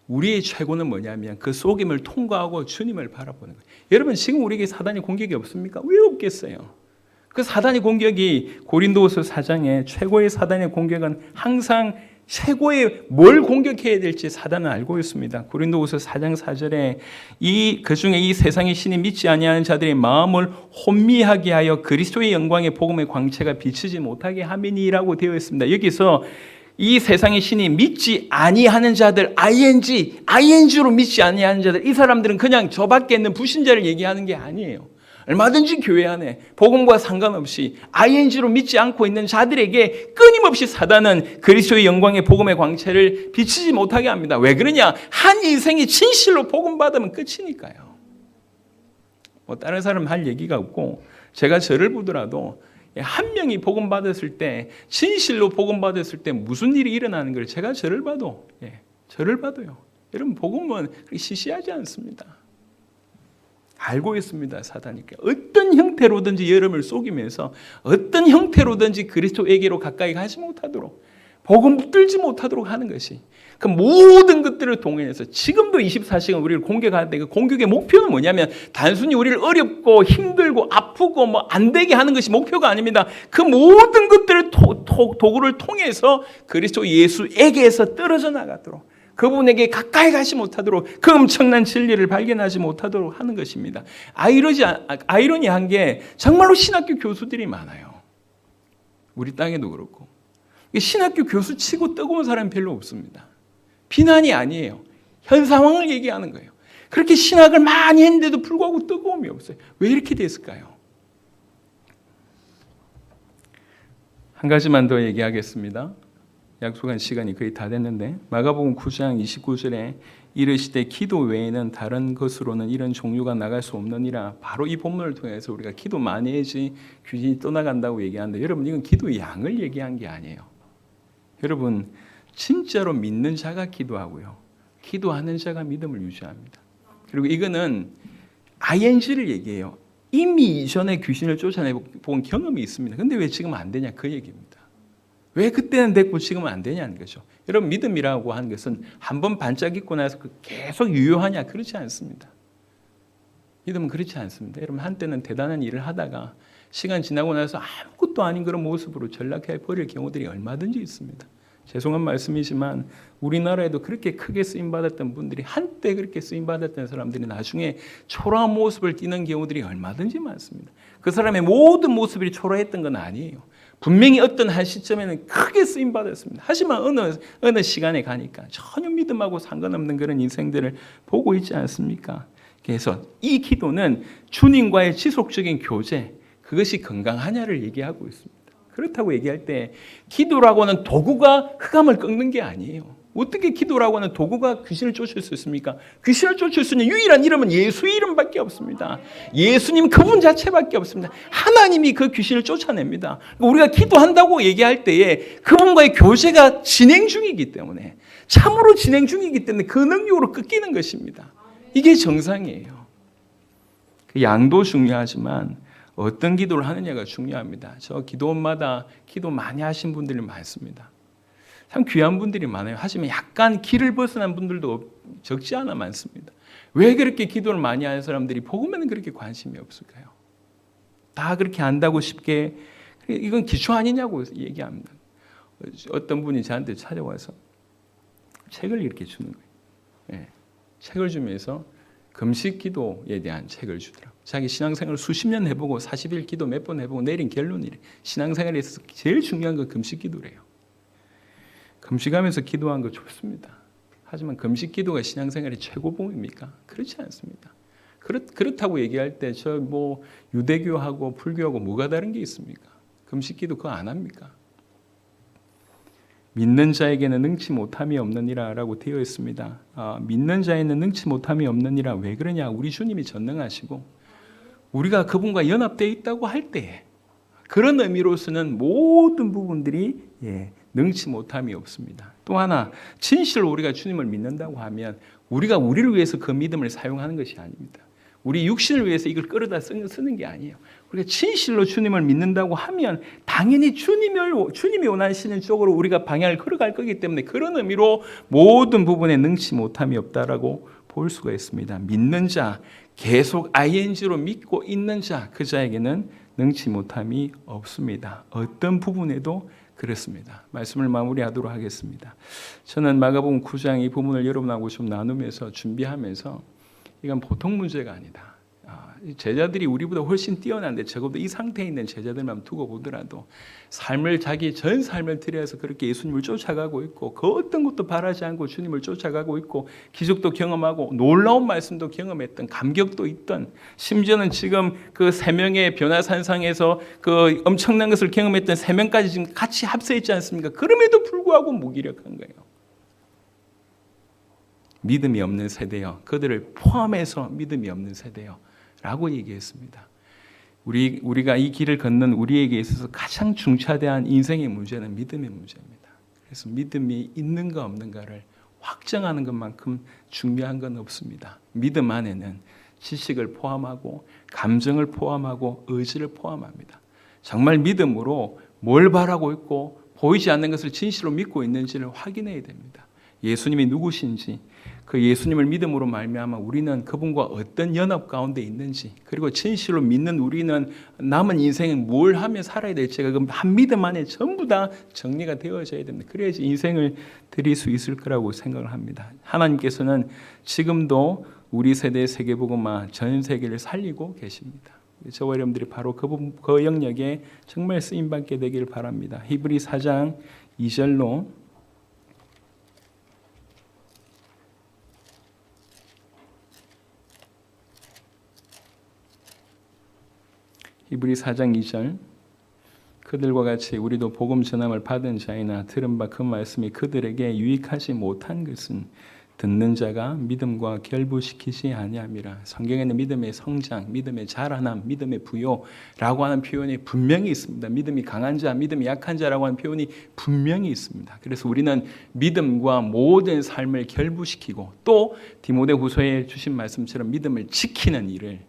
우리의 최고는 뭐냐면 그 속임을 통과하고 주님을 바라보는 거예요. 여러분 지금 우리에게 사단의 공격이 없습니까? 왜 없겠어요? 그 사단의 공격이 고린도후서 4장에 최고의 사단의 공격은 항상 최고의 뭘 공격해야 될지 사단은 알고 있습니다. 고린도후서 4장 4절에 그 중에 이 세상의 신이 믿지 아니하는 자들의 마음을 혼미하게 하여 그리스도의 영광의 복음의 광채가 비치지 못하게 함이니라고 되어 있습니다. 여기서 이 세상의 신이 믿지 아니하는 자들 ing로 믿지 아니하는 자들 이 사람들은 그냥 저밖에 있는 불신자를 얘기하는 게 아니에요. 얼마든지 교회 안에 복음과 상관없이 ing로 믿지 않고 있는 자들에게 끊임없이 사단은 그리스도의 영광의 복음의 광채를 비치지 못하게 합니다. 왜 그러냐? 한 인생이 진실로 복음 받으면 끝이니까요. 뭐 다른 사람 할 얘기가 없고 제가 저를 보더라도 한 명이 복음 받았을 때 진실로 복음 받았을 때 무슨 일이 일어나는 걸 제가 저를 봐도요. 여러분 복음은 그렇게 시시하지 않습니다. 알고 있습니다. 사단이니까 어떤 형태로든지 여러분을 속이면서 어떤 형태로든지 그리스도에게로 가까이 가지 못하도록 복음 붙들지 못하도록 하는 것이 그 모든 것들을 동원해서 지금도 24시간 우리를 공격하는데 그 공격의 목표는 뭐냐면 단순히 우리를 어렵고 힘들고 아프고 뭐 안 되게 하는 것이 목표가 아닙니다. 그 모든 것들을 도구를 통해서 그리스도 예수에게서 떨어져 나가도록 그분에게 가까이 가지 못하도록 그 엄청난 진리를 발견하지 못하도록 하는 것입니다. 아이러니한 게 정말로 신학교 교수들이 많아요. 우리 땅에도 그렇고 신학교 교수 치고 뜨거운 사람이 별로 없습니다. 비난이 아니에요. 현 상황을 얘기하는 거예요. 그렇게 신학을 많이 했는데도 불구하고 뜨거움이 없어요. 왜 이렇게 됐을까요? 한 가지만 더 얘기하겠습니다. 약속한 시간이 거의 다 됐는데 마가복음 9장 29절에 이르시되 기도 외에는 다른 것으로는 이런 종류가 나갈 수 없느니라. 바로 이 본문을 통해서 우리가 기도 많이 해야지 귀신이 떠나간다고 얘기하는데 여러분 이건 기도의 양을 얘기한 게 아니에요. 여러분 진짜로 믿는 자가 기도하고요. 기도하는 자가 믿음을 유지합니다. 그리고 이거는 ing를 얘기해요. 이미 이전에 귀신을 쫓아내본 경험이 있습니다. 근데 왜 지금 안 되냐 그 얘기입니다. 왜 그때는 됐고 지금은 안 되냐는 거죠. 여러분 믿음이라고 하는 것은 한번 반짝 잊고 나서 계속 유효하냐 그렇지 않습니다. 믿음은 그렇지 않습니다. 여러분 한때는 대단한 일을 하다가 시간 지나고 나서 아무것도 아닌 그런 모습으로 전락해 버릴 경우들이 얼마든지 있습니다. 죄송한 말씀이지만 우리나라에도 그렇게 크게 쓰임받았던 분들이 한때 그렇게 쓰임받았던 사람들이 나중에 초라한 모습을 띠는 경우들이 얼마든지 많습니다. 그 사람의 모든 모습이 초라했던 건 아니에요. 분명히 어떤 한 시점에는 크게 쓰임받았습니다. 하지만 어느 시간에 가니까 전혀 믿음하고 상관없는 그런 인생들을 보고 있지 않습니까? 그래서 이 기도는 주님과의 지속적인 교제, 그것이 건강하냐를 얘기하고 있습니다. 그렇다고 얘기할 때 기도라고 하는 도구가 흑암을 꺾는 게 아니에요. 어떻게 기도라고 하는 도구가 귀신을 쫓을 수 있습니까? 귀신을 쫓을 수 있는 유일한 이름은 예수의 이름밖에 없습니다. 예수님 그분 자체밖에 없습니다. 하나님이 그 귀신을 쫓아냅니다. 우리가 기도한다고 얘기할 때에 그분과의 교제가 진행 중이기 때문에 참으로 진행 중이기 때문에 그 능력으로 꺾이는 것입니다. 이게 정상이에요. 그 양도 중요하지만 어떤 기도를 하느냐가 중요합니다. 저 기도원마다 기도 많이 하신 분들이 많습니다. 참 귀한 분들이 많아요. 하지만 약간 길을 벗어난 분들도 적지 않아 많습니다. 왜 그렇게 기도를 많이 하는 사람들이 복음에는 그렇게 관심이 없을까요? 다 그렇게 안다고 쉽게 이건 기초 아니냐고 얘기합니다. 어떤 분이 저한테 찾아와서 책을 이렇게 주는 거예요. 네. 책을 주면서 금식 기도에 대한 책을 주더라고요. 자기 신앙생활을 수십 년 해보고 40일 기도 몇 번 해보고 내린 결론이래. 신앙생활에 있어서 제일 중요한 건 금식 기도래요. 금식하면서 기도한 거 좋습니다. 하지만 금식 기도가 신앙생활의 최고봉입니까? 그렇지 않습니다. 그렇다고 얘기할 때 저 뭐 유대교하고 불교하고 뭐가 다른 게 있습니까? 금식 기도 그거 안 합니까? 믿는 자에게는 능치 못함이 없느니라 라고 되어 있습니다. 믿는 자에는 능치 못함이 없느니라. 왜 그러냐? 우리 주님이 전능하시고 우리가 그분과 연합되어 있다고 할 때에 그런 의미로서는 모든 부분들이 능치 못함이 없습니다. 또 하나 진실로 우리가 주님을 믿는다고 하면 우리가 우리를 위해서 그 믿음을 사용하는 것이 아닙니다. 우리 육신을 위해서 이걸 끌어다 쓰는 게 아니에요. 우리가 진실로 주님을 믿는다고 하면 당연히 주님이 원하시는 쪽으로 우리가 방향을 걸어갈 거기 때문에 그런 의미로 모든 부분에 능치 못함이 없다라고 볼 수가 있습니다. 믿는 자, 계속 ing로 믿고 있는 자, 그 자에게는 능치 못함이 없습니다. 어떤 부분에도 그렇습니다. 말씀을 마무리하도록 하겠습니다. 저는 마가복음 9장 이 부분을 여러분하고 좀 나누면서 준비하면서 이건 보통 문제가 아니다. 제자들이 우리보다 훨씬 뛰어난데 적어도 이 상태에 있는 제자들만 두고 보더라도 자기 전 삶을 들여서 그렇게 예수님을 쫓아가고 있고 그 어떤 것도 바라지 않고 주님을 쫓아가고 있고 기적도 경험하고 놀라운 말씀도 경험했던 감격도 있던 심지어는 지금 그 세 명의 변화산상에서 그 엄청난 것을 경험했던 세 명까지 지금 같이 합세 있지 않습니까? 그럼에도 불구하고 무기력한 거예요. 믿음이 없는 세대요. 그들을 포함해서 믿음이 없는 세대요. 라고 얘기했습니다. 우리가 이 길을 걷는 우리에게 있어서 가장 중차대한 인생의 문제는 믿음의 문제입니다. 그래서 믿음이 있는가 없는가를 확정하는 것만큼 중요한 건 없습니다. 믿음 안에는 지식을 포함하고 감정을 포함하고 의지를 포함합니다. 정말 믿음으로 뭘 바라고 있고 보이지 않는 것을 진실로 믿고 있는지를 확인해야 됩니다. 예수님이 누구신지 그 예수님을 믿음으로 말미암아 우리는 그분과 어떤 연합 가운데 있는지 그리고 진실로 믿는 우리는 남은 인생에 뭘 하며 살아야 될지가 한 믿음 안에 전부 다 정리가 되어져야 됩니다. 그래야지 인생을 드릴 수 있을 거라고 생각을 합니다. 하나님께서는 지금도 우리 세대의 세계복음화 전 세계를 살리고 계십니다. 저와 여러분들이 바로 그 영역에 정말 쓰임받게 되기를 바랍니다. 히브리 4장 2절로 히브리 4장 2절 그들과 같이 우리도 복음 전함을 받은 자이나 들은 바 그 말씀이 그들에게 유익하지 못한 것은 듣는 자가 믿음과 결부시키지 아니함이라. 성경에는 믿음의 성장, 믿음의 자라남, 믿음의 부요라고 하는 표현이 분명히 있습니다. 믿음이 강한 자, 믿음이 약한 자라고 하는 표현이 분명히 있습니다. 그래서 우리는 믿음과 모든 삶을 결부시키고 또 디모데후서에 주신 말씀처럼 믿음을 지키는 일을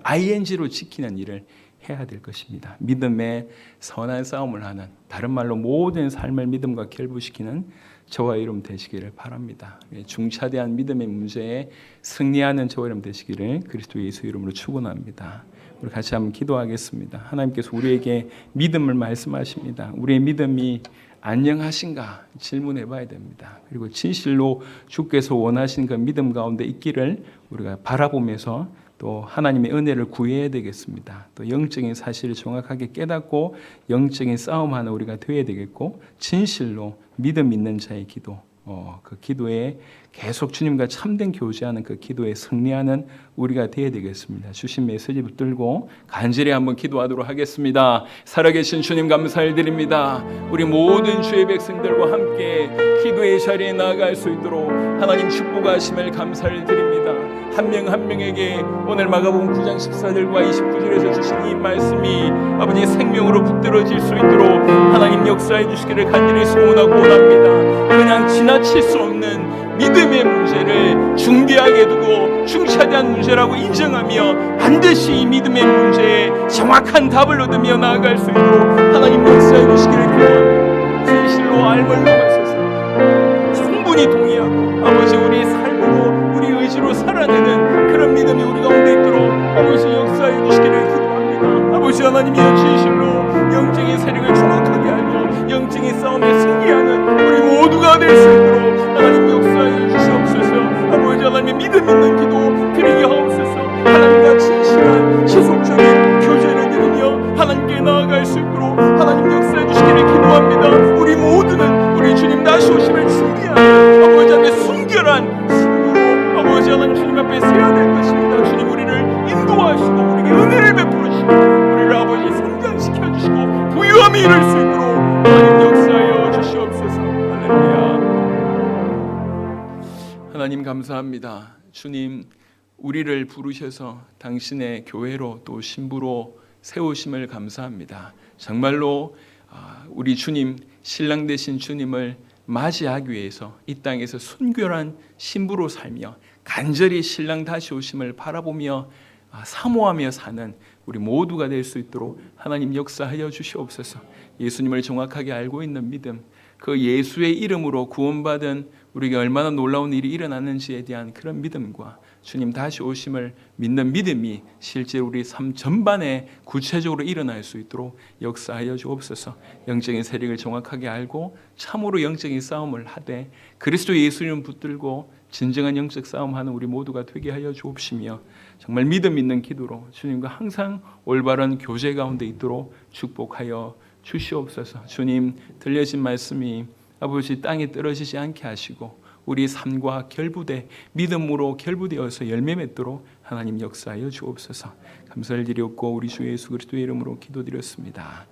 ing로 지키는 일을 해야 될 것입니다. 믿음의 선한 싸움을 하는, 다른 말로 모든 삶을 믿음과 결부시키는 저와 여러분 되시기를 바랍니다. 중차대한 믿음의 문제에 승리하는 저와 여러분 되시기를 그리스도 예수 이름으로 축원합니다. 우리 같이 한번 기도하겠습니다. 하나님께서 우리에게 믿음을 말씀하십니다. 우리의 믿음이 안녕하신가 질문해 봐야 됩니다. 그리고 진실로 주께서 원하시는 그 믿음 가운데 있기를 우리가 바라보면서 또 하나님의 은혜를 구해야 되겠습니다. 또 영적인 사실을 정확하게 깨닫고 영적인 싸움하는 우리가 되어야 되겠고, 진실로 믿음 있는 자의 기도, 그 기도에 계속 주님과 참된 교제하는 그 기도에 승리하는 우리가 되어야 되겠습니다. 주신 메시지 붙들고 간절히 한번 기도하도록 하겠습니다. 살아계신 주님 감사드립니다. 우리 모든 주의 백성들과 함께 기도의 자리에 나아갈 수 있도록 하나님 축복하심을 감사를 드립니다. 한 명 한 명에게 오늘 마가복음 9장 14절과 29절에서 주신 이 말씀이 아버지의 생명으로 붙들어질 수 있도록 하나님 역사해 주시기를 간절히 소원하고 원합니다. 그냥 지나칠 수 없는 믿음의 문제를 중대하게 두고 중차대한 문제라고 인정하며 반드시 이 믿음의 문제에 정확한 답을 얻으며 나아갈 수 있도록 하나님 역사해 주시기를 기도합니다. 진실로 알물로 마셔서 충분히 동의하고 아버지 우리 삶으로 우리 의지로 살아내는 그런 믿음이 우리 가운데 있도록 아버지 역사해 주시기를 기도합니다. 아버지 하나님이여, 진실로 영적인 세력을 정확하게 알고 영적인 싸움에 승리하는 우리 모두가 될 수 있도록 하나님 역사해 주시옵소서. 아버지 하나님 믿음 있는 기도 드리게 하옵소서. 하나님과 진실한 지속적인 교제를 드리며 하나님께 나아갈 수 있도록 하나님 역사해 주시기를 기도합니다. 우리 모두는 우리 주님 다시 오심을 준비하는 아버지 앞에 순결한 신부로 아버지 하나님 주님 앞에 서야 될 것입니다. 주님 우리를 인도하시고 우리에게 은혜를 베풀어 주시고 우리를 아버지 성장시켜 주시고 부유함이 이룰 수 있도록 하나님 역사하여 주시옵소서. 할렐루야. 하나님 감사합니다. 주님 우리를 부르셔서 당신의 교회로 또 신부로 세우심을 감사합니다. 정말로 우리 주님, 신랑 되신 주님을 맞이하기 위해서 이 땅에서 순결한 신부로 살며 간절히 신랑 다시 오심을 바라보며 사모하며 사는 우리 모두가 될 수 있도록 하나님 역사하여 주시옵소서. 예수님을 정확하게 알고 있는 믿음, 그 예수의 이름으로 구원받은 우리에게 얼마나 놀라운 일이 일어났는지에 대한 그런 믿음과 주님 다시 오심을 믿는 믿음이 실제 우리 삶 전반에 구체적으로 일어날 수 있도록 역사하여 주옵소서. 영적인 세력을 정확하게 알고 참으로 영적인 싸움을 하되 그리스도 예수님 붙들고 진정한 영적 싸움하는 우리 모두가 되게 하여 주옵시며 정말 믿음 있는 기도로 주님과 항상 올바른 교제 가운데 있도록 축복하여 주시옵소서. 주님 들려진 말씀이 아버지 땅에 떨어지지 않게 하시고 우리 삶과 결부돼 믿음으로 결부되어서 열매 맺도록 하나님 역사하여 주옵소서. 감사를 드렸고 우리 주 예수 그리스도의 이름으로 기도드렸습니다.